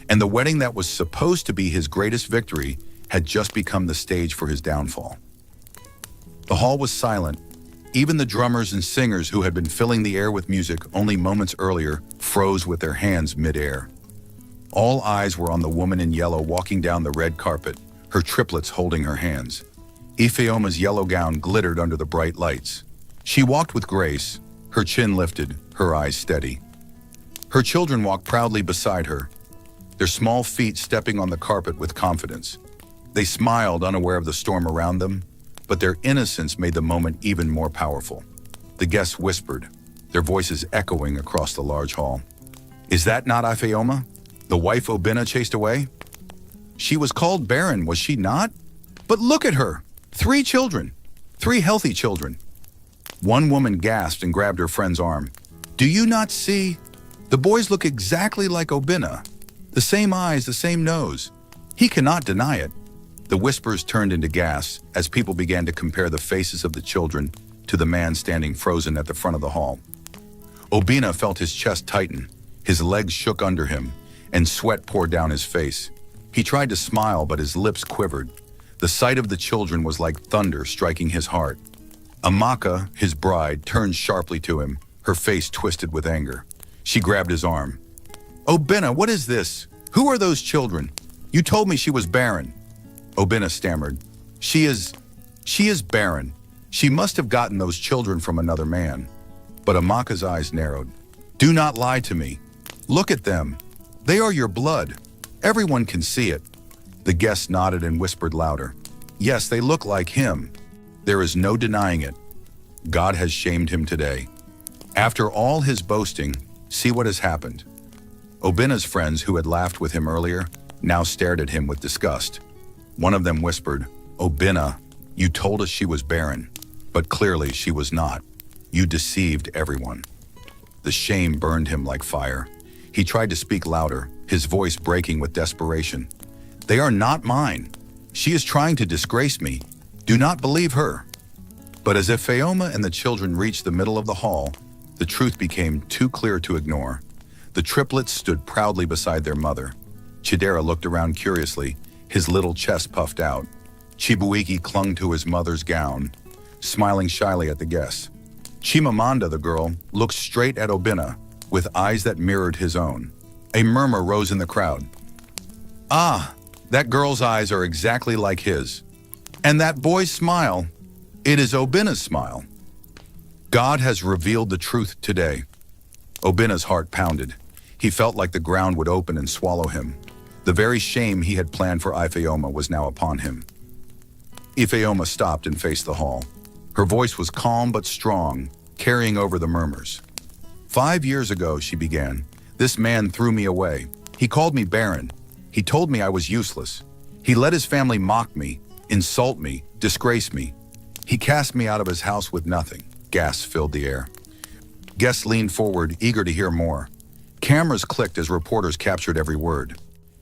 and the wedding that was supposed to be his greatest victory had just become the stage for his downfall. The hall was silent. Even the drummers and singers who had been filling the air with music only moments earlier froze with their hands mid-air. All eyes were on the woman in yellow walking down the red carpet, her triplets holding her hands. Ifeoma's yellow gown glittered under the bright lights. She walked with grace, her chin lifted, her eyes steady. Her children walked proudly beside her, their small feet stepping on the carpet with confidence. They smiled, unaware of the storm around them, but their innocence made the moment even more powerful. The guests whispered, their voices echoing across the large hall. "Is that not Ifeoma, the wife Obina chased away? She was called barren, was she not? But look at her! 3 children! 3 healthy children!" One woman gasped and grabbed her friend's arm. "Do you not see? The boys look exactly like Obina. The same eyes, the same nose. He cannot deny it." The whispers turned into gasps as people began to compare the faces of the children to the man standing frozen at the front of the hall. Obina felt his chest tighten, his legs shook under him, and sweat poured down his face. He tried to smile, but his lips quivered. The sight of the children was like thunder striking his heart. Amaka, his bride, turned sharply to him, her face twisted with anger. She grabbed his arm. "Obina, what is this? Who are those children? You told me she was barren." Obina stammered. She is barren. She must have gotten those children from another man." But Amaka's eyes narrowed. "Do not lie to me. Look at them. They are your blood. Everyone can see it." The guests nodded and whispered louder. "Yes, they look like him. There is no denying it. God has shamed him today. After all his boasting, see what has happened." Obina's friends, who had laughed with him earlier, now stared at him with disgust. One of them whispered, "Obina, you told us she was barren, but clearly she was not. You deceived everyone." The shame burned him like fire. He tried to speak louder, his voice breaking with desperation. "They are not mine. She is trying to disgrace me. Do not believe her." But as Ifeoma and the children reached the middle of the hall, the truth became too clear to ignore. The triplets stood proudly beside their mother. Chidera looked around curiously, his little chest puffed out. Chibuiki clung to his mother's gown, smiling shyly at the guests. Chimamanda, the girl, looked straight at Obina, with eyes that mirrored his own. A murmur rose in the crowd. "Ah, that girl's eyes are exactly like his. And that boy's smile, it is Obina's smile. God has revealed the truth today." Obina's heart pounded. He felt like the ground would open and swallow him. The very shame he had planned for Ifeoma was now upon him. Ifeoma stopped and faced the hall. Her voice was calm but strong, carrying over the murmurs. 5 years ago, she began, this man threw me away. He called me barren. He told me I was useless. He let his family mock me, insult me, disgrace me. He cast me out of his house with nothing. Gasps filled the air. Guests leaned forward, eager to hear more. Cameras clicked as reporters captured every word.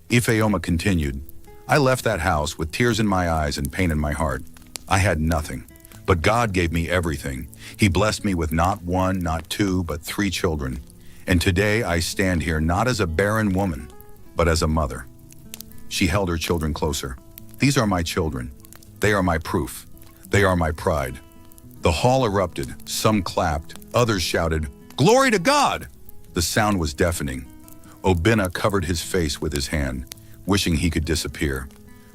Ifeoma continued, "I left that house with tears in my eyes and pain in my heart. I had nothing, but God gave me everything. He blessed me with not 1, not 2, but 3 children. And today I stand here not as a barren woman, but as a mother." She held her children closer. "These are my children. They are my proof. They are my pride." The hall erupted. Some clapped, others shouted, "Glory to God!" The sound was deafening. Obina covered his face with his hand, wishing he could disappear.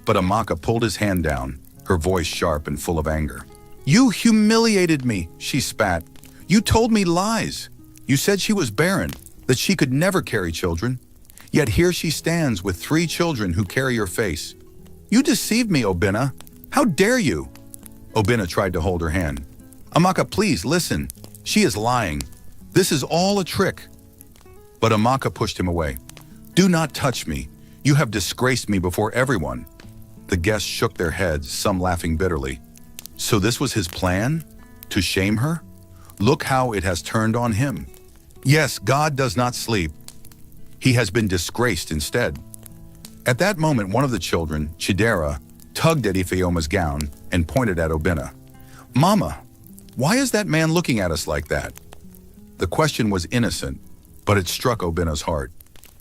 But Amaka pulled his hand down, her voice sharp and full of anger. "You humiliated me," she spat. "You told me lies. You said she was barren, that she could never carry children. Yet here she stands with 3 children who carry your face. You deceived me, Obina. How dare you?" Obina tried to hold her hand. "Amaka, please listen. She is lying. This is all a trick." But Amaka pushed him away. "Do not touch me. You have disgraced me before everyone." The guests shook their heads, some laughing bitterly. So this was his plan? To shame her? Look how it has turned on him. Yes, God does not sleep. He has been disgraced instead. At that moment, one of the children, Chidera, tugged at Ifeoma's gown and pointed at Obinna. Mama, why is that man looking at us like that? The question was innocent, but it struck Obinna's heart.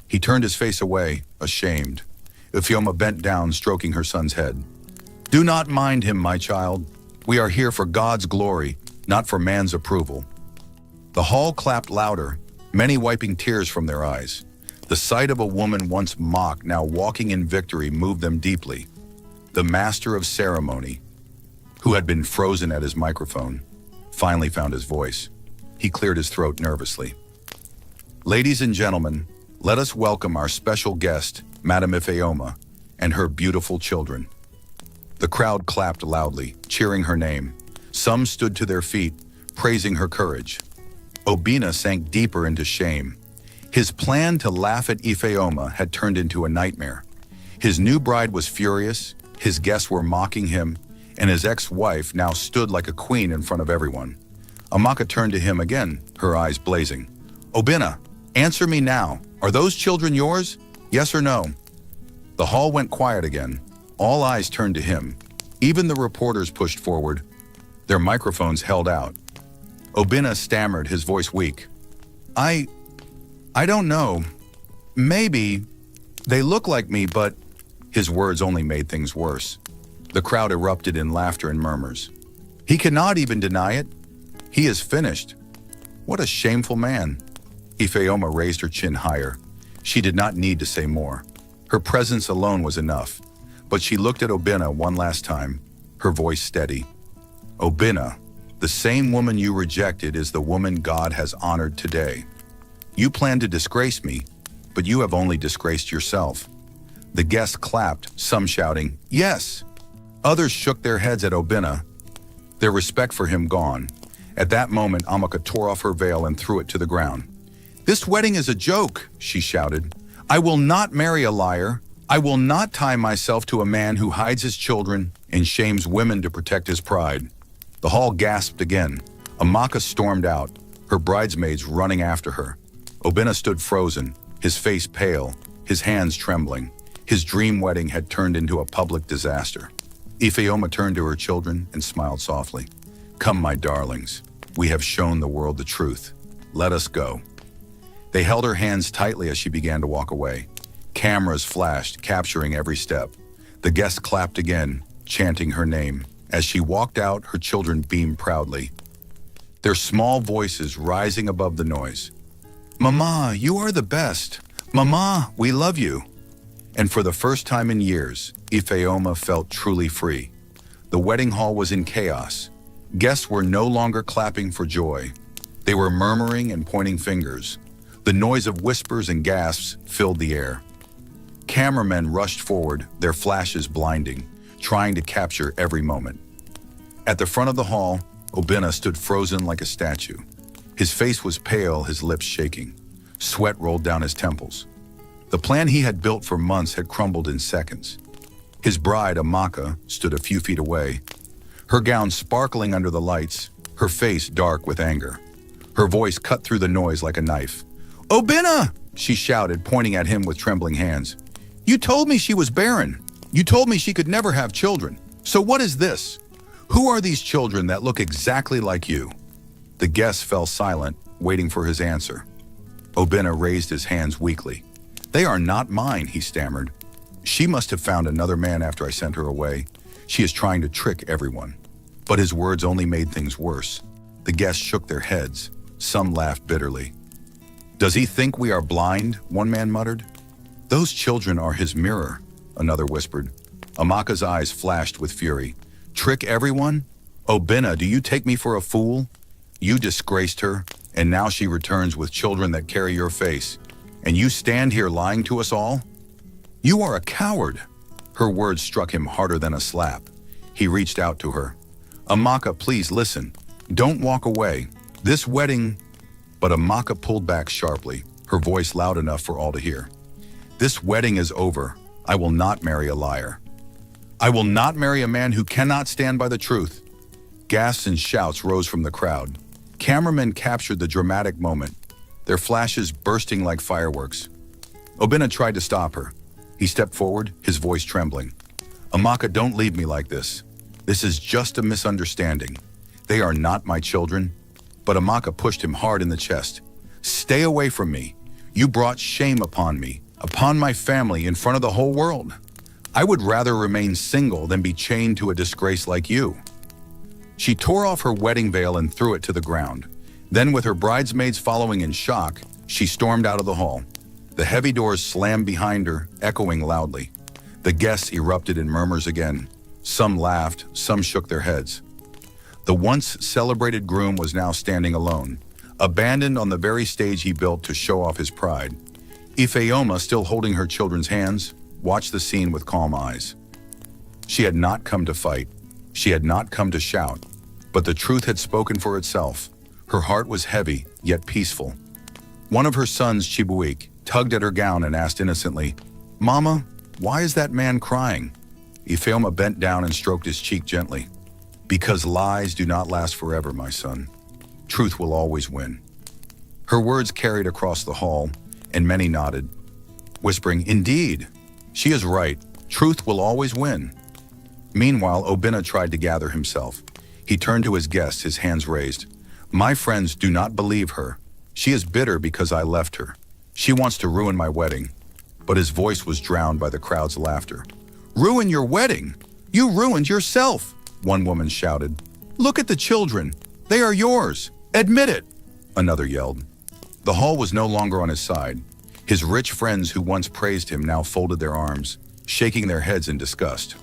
He turned his face away, ashamed. Ifeoma bent down, stroking her son's head. Do not mind him, my child. We are here for God's glory, not for man's approval. The hall clapped louder, many wiping tears from their eyes. The sight of a woman once mocked, now walking in victory, moved them deeply. The master of ceremony, who had been frozen at his microphone, finally found his voice. He cleared his throat nervously. Ladies and gentlemen, let us welcome our special guest, Madame Ifeoma, and her beautiful children. The crowd clapped loudly, cheering her name. Some stood to their feet, praising her courage. Obinna sank deeper into shame. His plan to laugh at Ifeoma had turned into a nightmare. His new bride was furious, his guests were mocking him, and his ex-wife now stood like a queen in front of everyone. Amaka turned to him again, her eyes blazing. Obinna, answer me now. Are those children yours? Yes or no? The hall went quiet again. All eyes turned to him. Even the reporters pushed forward, their microphones held out. Obinna stammered, his voice weak. I don't know. Maybe. They look like me, but... His words only made things worse. The crowd erupted in laughter and murmurs. He cannot even deny it. He is finished. What a shameful man. Ifeoma raised her chin higher. She did not need to say more. Her presence alone was enough. But she looked at Obinna one last time, her voice steady. Obinna, the same woman you rejected is the woman God has honored today. You plan to disgrace me, but you have only disgraced yourself. The guests clapped, some shouting, yes. Others shook their heads at Obinna, their respect for him gone. At that moment, Amaka tore off her veil and threw it to the ground. This wedding is a joke, she shouted. I will not marry a liar. I will not tie myself to a man who hides his children and shames women to protect his pride. The hall gasped again. Amaka stormed out, her bridesmaids running after her. Obinna stood frozen, his face pale, his hands trembling. His dream wedding had turned into a public disaster. Ifeoma turned to her children and smiled softly. Come, my darlings. We have shown the world the truth. Let us go. They held her hands tightly as she began to walk away. Cameras flashed, capturing every step. The guests clapped again, chanting her name. As she walked out, her children beamed proudly, their small voices rising above the noise. Mama, you are the best. Mama, we love you. And for the first time in years, Ifeoma felt truly free. The wedding hall was in chaos. Guests were no longer clapping for joy. They were murmuring and pointing fingers. The noise of whispers and gasps filled the air. Cameramen rushed forward, their flashes blinding, trying to capture every moment. At the front of the hall, Obinna stood frozen like a statue. His face was pale, his lips shaking. Sweat rolled down his temples. The plan he had built for months had crumbled in seconds. His bride, Amaka, stood a few feet away, her gown sparkling under the lights, her face dark with anger. Her voice cut through the noise like a knife. Obinna! She shouted, pointing at him with trembling hands. You told me she was barren. You told me she could never have children. So what is this? Who are these children that look exactly like you? The guests fell silent, waiting for his answer. Obinna raised his hands weakly. They are not mine, he stammered. She must have found another man after I sent her away. She is trying to trick everyone. But his words only made things worse. The guests shook their heads. Some laughed bitterly. Does he think we are blind? One man muttered. Those children are his mirror, another whispered. Amaka's eyes flashed with fury. Trick everyone? Obinna, do you take me for a fool? You disgraced her, and now she returns with children that carry your face. And you stand here lying to us all? You are a coward. Her words struck him harder than a slap. He reached out to her. Amaka, please listen. Don't walk away. This wedding... But Amaka pulled back sharply, her voice loud enough for all to hear. This wedding is over. I will not marry a liar. I will not marry a man who cannot stand by the truth. Gasps and shouts rose from the crowd. Cameramen captured the dramatic moment, their flashes bursting like fireworks. Obinna tried to stop her. He stepped forward, his voice trembling. "Amaka, don't leave me like this. This is just a misunderstanding. They are not my children." But Amaka pushed him hard in the chest. "Stay away from me. You brought shame upon me, upon my family, in front of the whole world. I would rather remain single than be chained to a disgrace like you." She tore off her wedding veil and threw it to the ground. Then, with her bridesmaids following in shock, she stormed out of the hall. The heavy doors slammed behind her, echoing loudly. The guests erupted in murmurs again. Some laughed, some shook their heads. The once celebrated groom was now standing alone, abandoned on the very stage he built to show off his pride. Ifeoma, still holding her children's hands, watched the scene with calm eyes. She had not come to fight. She had not come to shout. But the truth had spoken for itself. Her heart was heavy, yet peaceful. One of her sons, Chibuik, tugged at her gown and asked innocently, "Mama, why is that man crying?" Ifeoma bent down and stroked his cheek gently. "Because lies do not last forever, my son. Truth will always win." Her words carried across the hall, and many nodded, whispering, "Indeed, she is right. Truth will always win." Meanwhile, Obinna tried to gather himself. He turned to his guests, his hands raised. "My friends, do not believe her. She is bitter because I left her. She wants to ruin my wedding." But his voice was drowned by the crowd's laughter. "Ruin your wedding? You ruined yourself," one woman shouted. "Look at the children. They are yours. Admit it," another yelled. The hall was no longer on his side. His rich friends who once praised him now folded their arms, shaking their heads in disgust.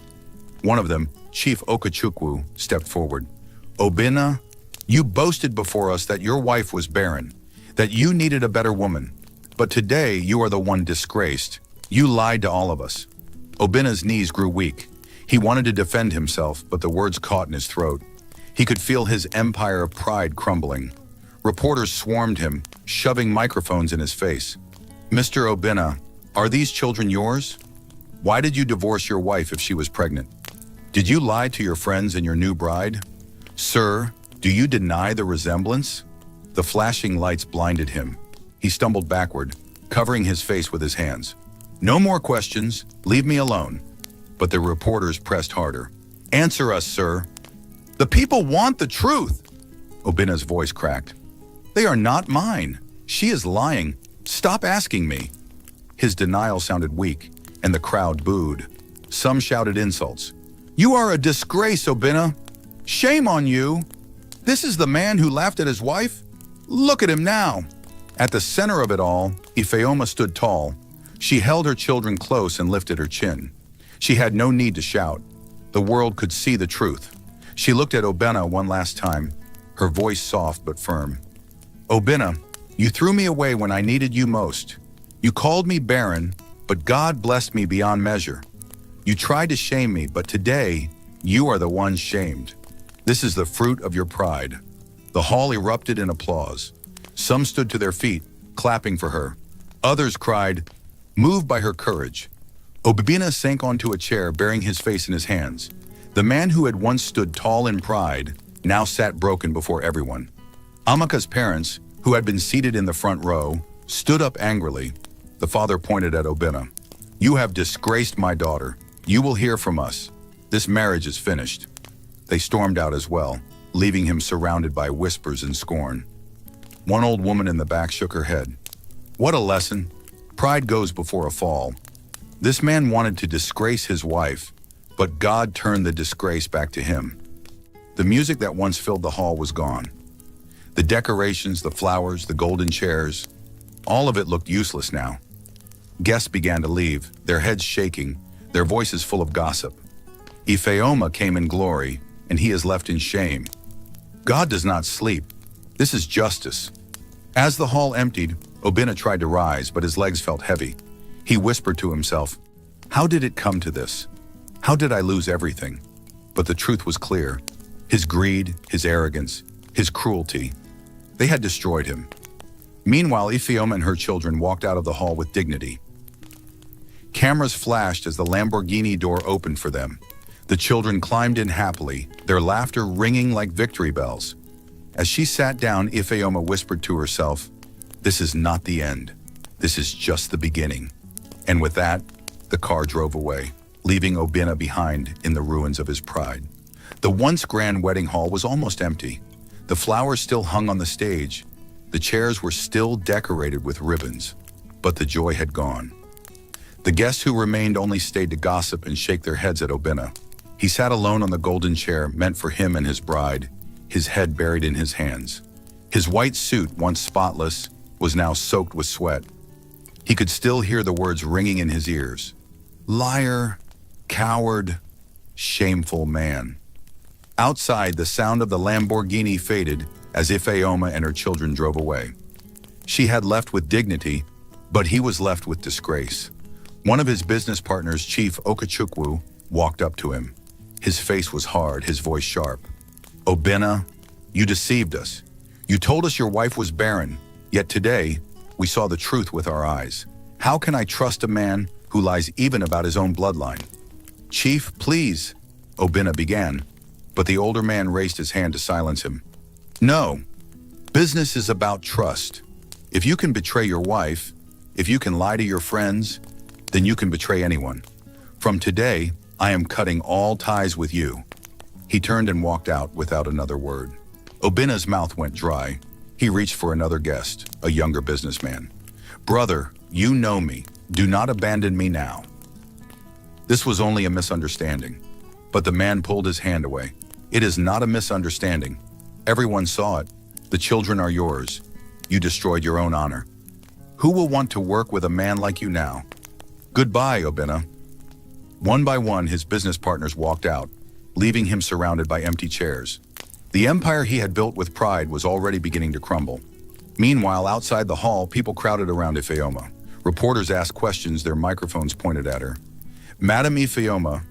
One of them, Chief Okachukwu, stepped forward. "Obinna, you boasted before us that your wife was barren, that you needed a better woman. But today you are the one disgraced. You lied to all of us." Obinna's knees grew weak. He wanted to defend himself, but the words caught in his throat. He could feel his empire of pride crumbling. Reporters swarmed him, shoving microphones in his face. "Mr. Obinna, are these children yours? Why did you divorce your wife if she was pregnant? Did you lie to your friends and your new bride? Sir, do you deny the resemblance?" The flashing lights blinded him. He stumbled backward, covering his face with his hands. "No more questions. Leave me alone." But the reporters pressed harder. "Answer us, sir." "The people want the truth." Obinna's voice cracked. "They are not mine. She is lying. Stop asking me." His denial sounded weak, and the crowd booed. Some shouted insults. "You are a disgrace, Obinna. Shame on you. This is the man who laughed at his wife? Look at him now." At the center of it all, Ifeoma stood tall. She held her children close and lifted her chin. She had no need to shout. The world could see the truth. She looked at Obinna one last time, her voice soft but firm. "Obinna, you threw me away when I needed you most. You called me barren, but God blessed me beyond measure. You tried to shame me, but today, you are the one shamed. This is the fruit of your pride." The hall erupted in applause. Some stood to their feet, clapping for her. Others cried, moved by her courage. Obinna sank onto a chair, bearing his face in his hands. The man who had once stood tall in pride now sat broken before everyone. Amaka's parents, who had been seated in the front row, stood up angrily. The father pointed at Obinna. "You have disgraced my daughter. You will hear from us. This marriage is finished." They stormed out as well, leaving him surrounded by whispers and scorn. One old woman in the back shook her head. "What a lesson. Pride goes before a fall. This man wanted to disgrace his wife, but God turned the disgrace back to him." The music that once filled the hall was gone. The decorations, the flowers, the golden chairs, all of it looked useless now. Guests began to leave, their heads shaking, their voices full of gossip. Ifeoma came in glory, and he is left in shame. God does not sleep. This is justice. As the hall emptied, Obinna tried to rise, but his legs felt heavy. He whispered to himself, "How did it come to this? How did I lose everything?" But the truth was clear. His greed, his arrogance, his cruelty, they had destroyed him. Meanwhile, Ifeoma and her children walked out of the hall with dignity. Cameras flashed as the Lamborghini door opened for them. The children climbed in happily, their laughter ringing like victory bells. As she sat down, Ifeoma whispered to herself, "This is not the end. This is just the beginning." And with that, the car drove away, leaving Obinna behind in the ruins of his pride. The once grand wedding hall was almost empty. The flowers still hung on the stage. The chairs were still decorated with ribbons, but the joy had gone. The guests who remained only stayed to gossip and shake their heads at Obinna. He sat alone on the golden chair meant for him and his bride, his head buried in his hands. His white suit, once spotless, was now soaked with sweat. He could still hear the words ringing in his ears. Liar, coward, shameful man. Outside, the sound of the Lamborghini faded as Ifeoma and her children drove away. She had left with dignity, but he was left with disgrace. One of his business partners, Chief Okachukwu, walked up to him. His face was hard, his voice sharp. "Obinna, you deceived us. You told us your wife was barren, yet today we saw the truth with our eyes. How can I trust a man who lies even about his own bloodline?" "Chief, please," Obinna began, but the older man raised his hand to silence him. "No, business is about trust. If you can betray your wife, if you can lie to your friends, then you can betray anyone. From today, I am cutting all ties with you." He turned and walked out without another word. Obinna's mouth went dry. He reached for another guest, a younger businessman. "Brother, you know me. Do not abandon me now." This was only a misunderstanding, but the man pulled his hand away. "It is not a misunderstanding. Everyone saw it. The children are yours. You destroyed your own honor. Who will want to work with a man like you now? Goodbye, Obinna." One by one, his business partners walked out, leaving him surrounded by empty chairs. The empire he had built with pride was already beginning to crumble. Meanwhile, outside the hall, people crowded around Ifeoma. Reporters asked questions, their microphones pointed at her. "Madam Ifeoma,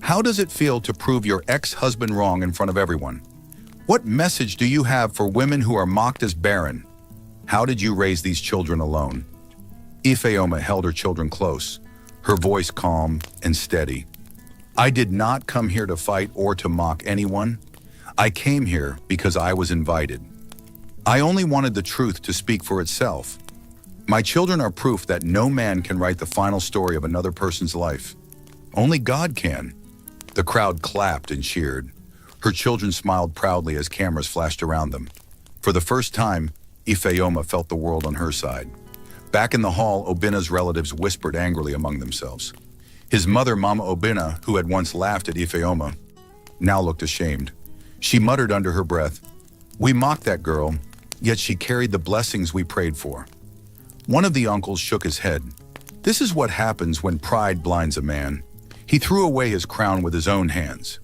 how does it feel to prove your ex-husband wrong in front of everyone? What message do you have for women who are mocked as barren? How did you raise these children alone?" Ifeoma held her children close, her voice calm and steady. "I did not come here to fight or to mock anyone. I came here because I was invited. I only wanted the truth to speak for itself. My children are proof that no man can write the final story of another person's life. Only God can." The crowd clapped and cheered. Her children smiled proudly as cameras flashed around them. For the first time, Ifeoma felt the world on her side. Back in the hall, Obinna's relatives whispered angrily among themselves. His mother, Mama Obinna, who had once laughed at Ifeoma, now looked ashamed. She muttered under her breath, "We mocked that girl, yet she carried the blessings we prayed for." One of the uncles shook his head. "This is what happens when pride blinds a man." He threw away his crown with his own hands.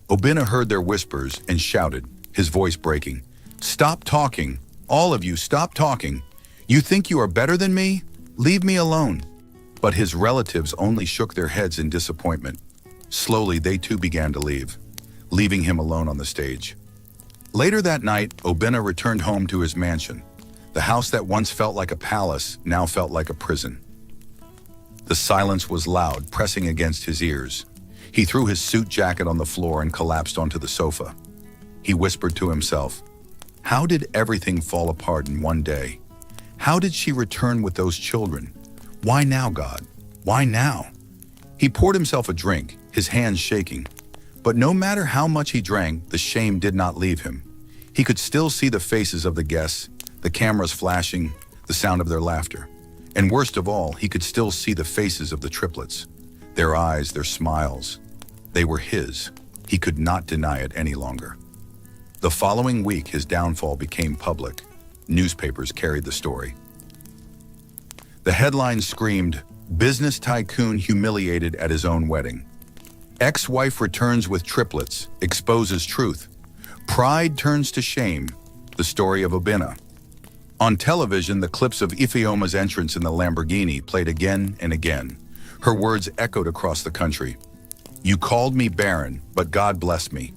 Obinna heard their whispers and shouted, his voice breaking, "Stop talking! All of you, stop talking! You think you are better than me? Leave me alone." But his relatives only shook their heads in disappointment. Slowly, they too began to leave, leaving him alone on the stage. Later that night, Obinna returned home to his mansion. The house that once felt like a palace now felt like a prison. The silence was loud, pressing against his ears. He threw his suit jacket on the floor and collapsed onto the sofa. He whispered to himself, "How did everything fall apart in one day? How did she return with those children? Why now, God? Why now?" He poured himself a drink, his hands shaking. But no matter how much he drank, the shame did not leave him. He could still see the faces of the guests, the cameras flashing, the sound of their laughter. And worst of all, he could still see the faces of the triplets, their eyes, their smiles. They were his. He could not deny it any longer. The following week, his downfall became public. Newspapers carried the story. The headline screamed, "Business tycoon humiliated at his own wedding. Ex-wife returns with triplets, exposes truth. Pride turns to shame, the story of Obinna." On television, the clips of Ifeoma's entrance in the Lamborghini played again and again. Her words echoed across the country. "You called me barren, but God blessed me."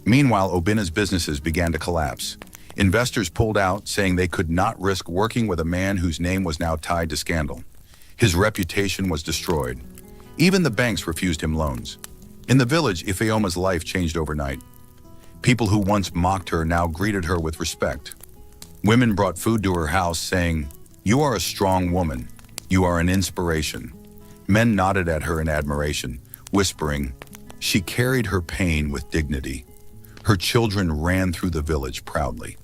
Meanwhile, Obinna's businesses began to collapse. Investors pulled out, saying they could not risk working with a man whose name was now tied to scandal. His reputation was destroyed. Even the banks refused him loans. In the village, Ifeoma's life changed overnight. People who once mocked her now greeted her with respect. Women brought food to her house saying, "You are a strong woman. You are an inspiration." Men nodded at her in admiration, whispering, "She carried her pain with dignity." Her children ran through the village proudly.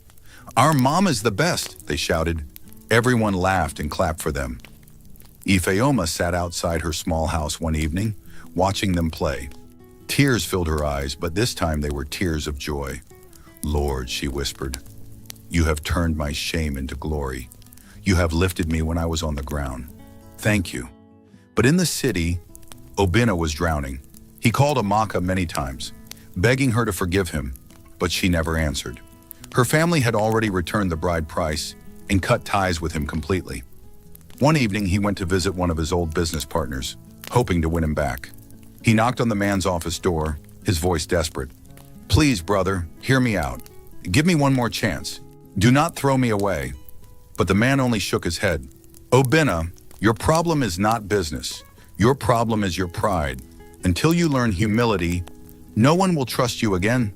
"Our mom is the best," they shouted. Everyone laughed and clapped for them. Ifeoma sat outside her small house one evening, watching them play. Tears filled her eyes, but this time they were tears of joy. "Lord," she whispered, "you have turned my shame into glory. You have lifted me when I was on the ground. Thank you." But in the city, Obina was drowning. He called Amaka many times, begging her to forgive him, but she never answered. Her family had already returned the bride price and cut ties with him completely. One evening, he went to visit one of his old business partners, hoping to win him back. He knocked on the man's office door, his voice desperate. "Please, brother, hear me out. Give me one more chance. Do not throw me away." But the man only shook his head. "Obina, your problem is not business. Your problem is your pride. Until you learn humility, no one will trust you again."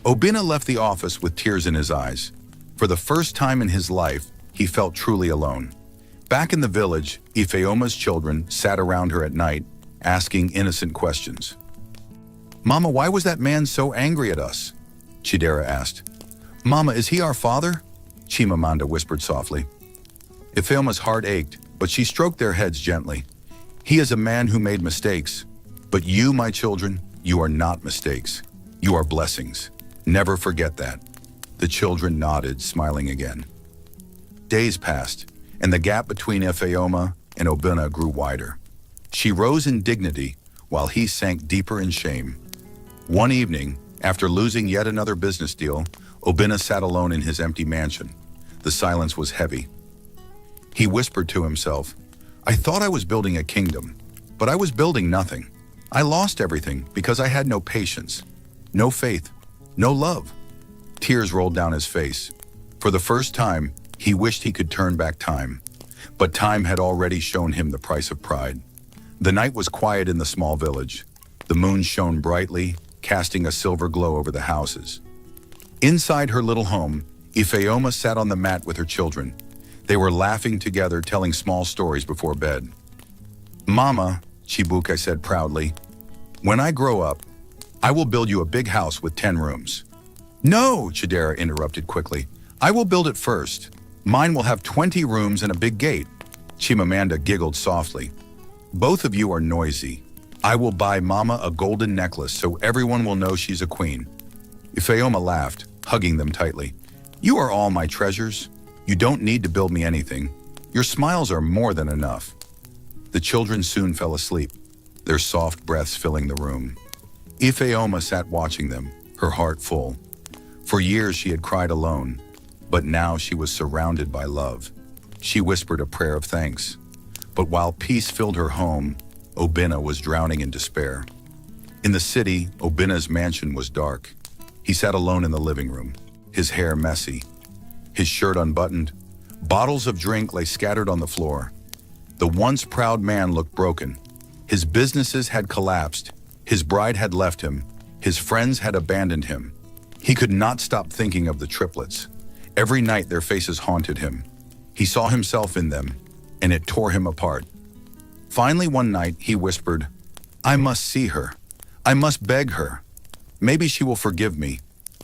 Obina left the office with tears in his eyes. For the first time in his life, he felt truly alone. Back in the village, Ifeoma's children sat around her at night, asking innocent questions. "Mama, why was that man so angry at us?" Chidera asked. "Mama, is he our father?" Chimamanda whispered softly. Ifeoma's heart ached, but she stroked their heads gently. "He is a man who made mistakes. But you, my children, you are not mistakes. You are blessings. Never forget that." The children nodded, smiling again. Days passed, and the gap between Ifeoma and Obina grew wider. She rose in dignity, while he sank deeper in shame. One evening, after losing yet another business deal, Obina sat alone in his empty mansion. The silence was heavy. He whispered to himself, "I thought I was building a kingdom, but I was building nothing. I lost everything because I had no patience, no faith, no love." Tears rolled down his face. For the first time, he wished he could turn back time. But time had already shown him the price of pride. The night was quiet in the small village. The moon shone brightly, casting a silver glow over the houses. Inside her little home, Ifeoma sat on the mat with her children. They were laughing together, telling small stories before bed. "Mama," Chibuke said proudly, "when I grow up, I will build you a big house with 10 rooms. "No," Chidera interrupted quickly. "I will build it first. Mine will have 20 rooms and a big gate." Chimamanda giggled softly. "Both of you are noisy. I will buy Mama a golden necklace so everyone will know she's a queen." Ifeoma laughed, hugging them tightly. "You are all my treasures. You don't need to build me anything. Your smiles are more than enough." The children soon fell asleep, their soft breaths filling the room. Ifeoma sat watching them, her heart full. For years she had cried alone, but now she was surrounded by love. She whispered a prayer of thanks. But while peace filled her home, Obina was drowning in despair. In the city, Obina's mansion was dark. He sat alone in the living room, his hair messy, his shirt unbuttoned. Bottles of drink lay scattered on the floor. The once proud man looked broken. His businesses had collapsed. His bride had left him. His friends had abandoned him. He could not stop thinking of the triplets. Every night their faces haunted him. He saw himself in them, and it tore him apart. Finally one night he whispered, "I must see her. I must beg her. Maybe she will forgive me.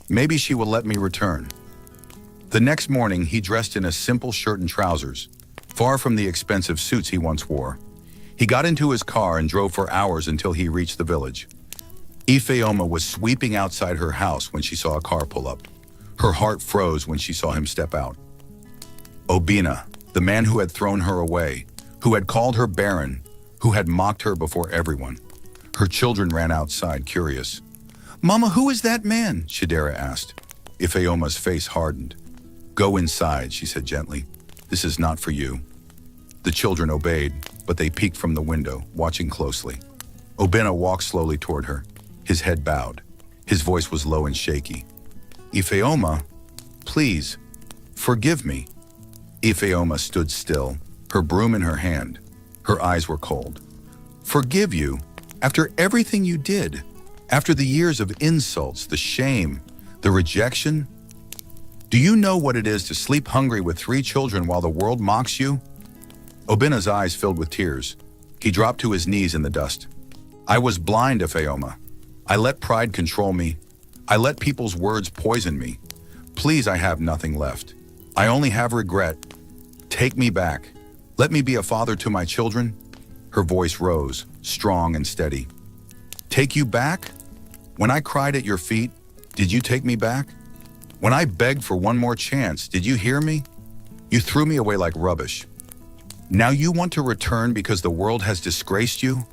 Maybe she will let me return." The next morning he dressed in a simple shirt and trousers, far from the expensive suits he once wore. He got into his car and drove for hours until he reached the village. Ifeoma was sweeping outside her house when she saw a car pull up. Her heart froze when she saw him step out. Obina, the man who had thrown her away, who had called her barren, who had mocked her before everyone. Her children ran outside, curious. "Mama, who is that man?" Chidera asked. Ifeoma's face hardened. "Go inside," she said gently. "This is not for you." The children obeyed, but they peeked from the window, watching closely. Obina walked slowly toward her, his head bowed. His voice was low and shaky. "Ifeoma, please, forgive me." Ifeoma stood still, her broom in her hand. Her eyes were cold. "Forgive you? After everything you did, after the years of insults, the shame, the rejection, do you know what it is to sleep hungry with 3 children while the world mocks you? Obina's eyes filled with tears. He dropped to his knees in the dust. I was blind, Ifeoma. I let pride control me. I let people's words poison me. Please, I have nothing left. I only have regret. Take me back. Let me be a father to my children. Her voice rose, strong and steady. Take you back? When I cried at your feet, did you take me back? When I begged for one more chance, did you hear me? You threw me away like rubbish. Now you want to return because the world has disgraced you?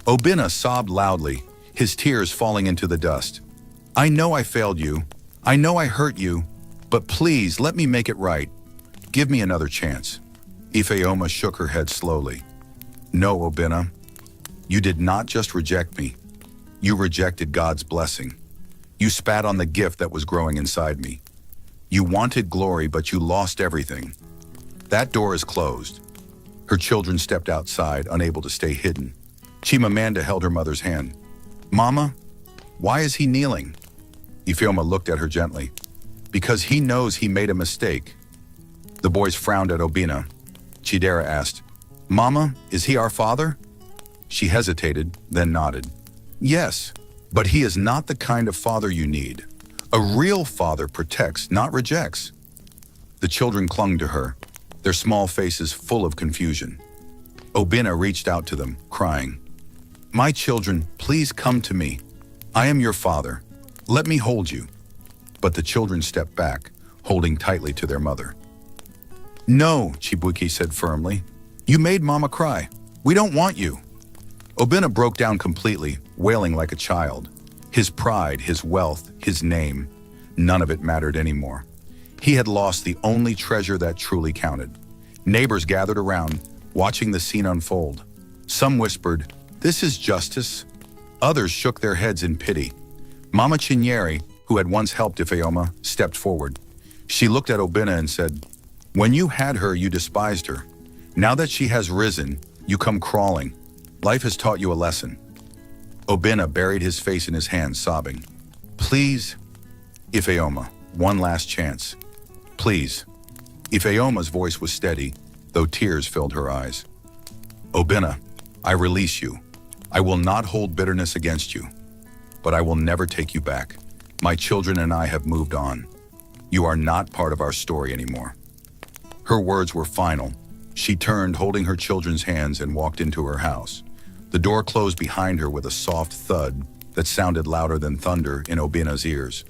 Obina sobbed loudly, his tears falling into the dust. I know I failed you. I know I hurt you, but please let me make it right. Give me another chance. Ifeoma shook her head slowly. No, Obina, you did not just reject me. You rejected God's blessing. You spat on the gift that was growing inside me. You wanted glory, but you lost everything. That door is closed. Her children stepped outside, unable to stay hidden. Chimamanda held her mother's hand. Mama, why is he kneeling? Ifeoma looked at her gently. Because he knows he made a mistake. The boys frowned at Obina. Chidera asked, Mama, is he our father? She hesitated, then nodded. Yes, but he is not the kind of father you need. A real father protects, not rejects. The children clung to her, their small faces full of confusion. Obina reached out to them, crying, My children, please come to me. I am your father. Let me hold you. But the children stepped back, holding tightly to their mother. No, Chibuike said firmly. You made Mama cry. We don't want you. Obina broke down completely, wailing like a child. His pride, his wealth, his name, none of it mattered anymore. He had lost the only treasure that truly counted. Neighbors gathered around, watching the scene unfold. Some whispered, This is justice. Others shook their heads in pity. Mama Chinyere, who had once helped Ifeoma, stepped forward. She looked at Obina and said, When you had her, you despised her. Now that she has risen, you come crawling. Life has taught you a lesson. Obina buried his face in his hands, sobbing. Please, Ifeoma, one last chance. Please. Ifeoma's voice was steady, though tears filled her eyes. Obina, I release you. I will not hold bitterness against you, but I will never take you back. My children and I have moved on. You are not part of our story anymore. Her words were final. She turned, holding her children's hands, and walked into her house. The door closed behind her with a soft thud that sounded louder than thunder in Obina's ears.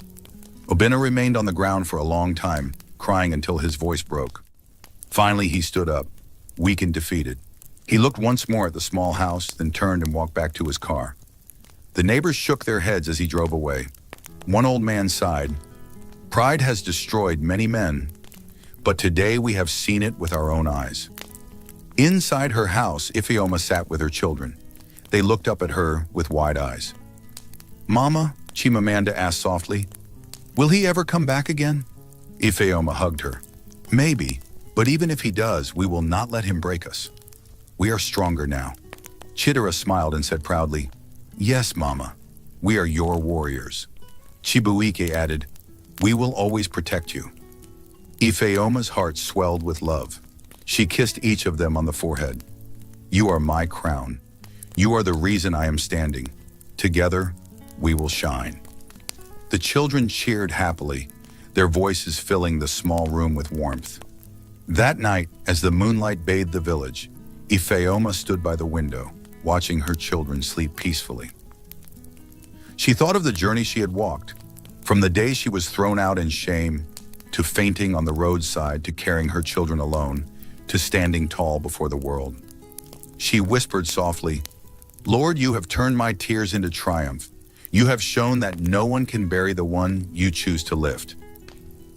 Obina remained on the ground for a long time, crying until his voice broke. Finally, he stood up, weak and defeated. He looked once more at the small house, then turned and walked back to his car. The neighbors shook their heads as he drove away. One old man sighed. Pride has destroyed many men, but today we have seen it with our own eyes. Inside her house, Ifeoma sat with her children. They looked up at her with wide eyes. Mama, Chimamanda asked softly, will he ever come back again? Ifeoma hugged her. Maybe, but even if he does, we will not let him break us. We are stronger now. Chidera smiled and said proudly, Yes, Mama, we are your warriors. Chibuike added, We will always protect you. Ifeoma's heart swelled with love. She kissed each of them on the forehead. You are my crown. You are the reason I am standing. Together, we will shine. The children cheered happily, their voices filling the small room with warmth. That night, as the moonlight bathed the village, Ifeoma stood by the window, watching her children sleep peacefully. She thought of the journey she had walked, from the day she was thrown out in shame, to fainting on the roadside, to carrying her children alone, to standing tall before the world. She whispered softly, Lord, you have turned my tears into triumph. You have shown that no one can bury the one you choose to lift.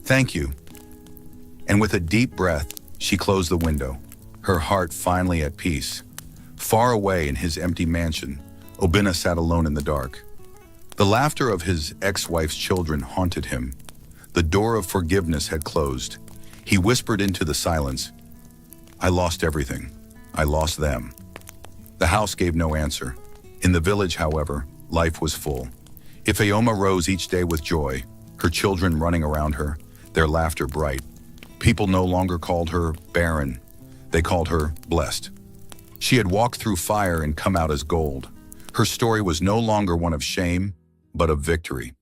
Thank you. And with a deep breath, she closed the window, her heart finally at peace. Far away in his empty mansion, Obina sat alone in the dark. The laughter of his ex-wife's children haunted him. The door of forgiveness had closed. He whispered into the silence, I lost everything. I lost them. The house gave no answer. In the village, however, life was full. Ifeoma rose each day with joy, her children running around her, their laughter bright. People no longer called her barren, they called her blessed. She had walked through fire and come out as gold. Her story was no longer one of shame, but of victory.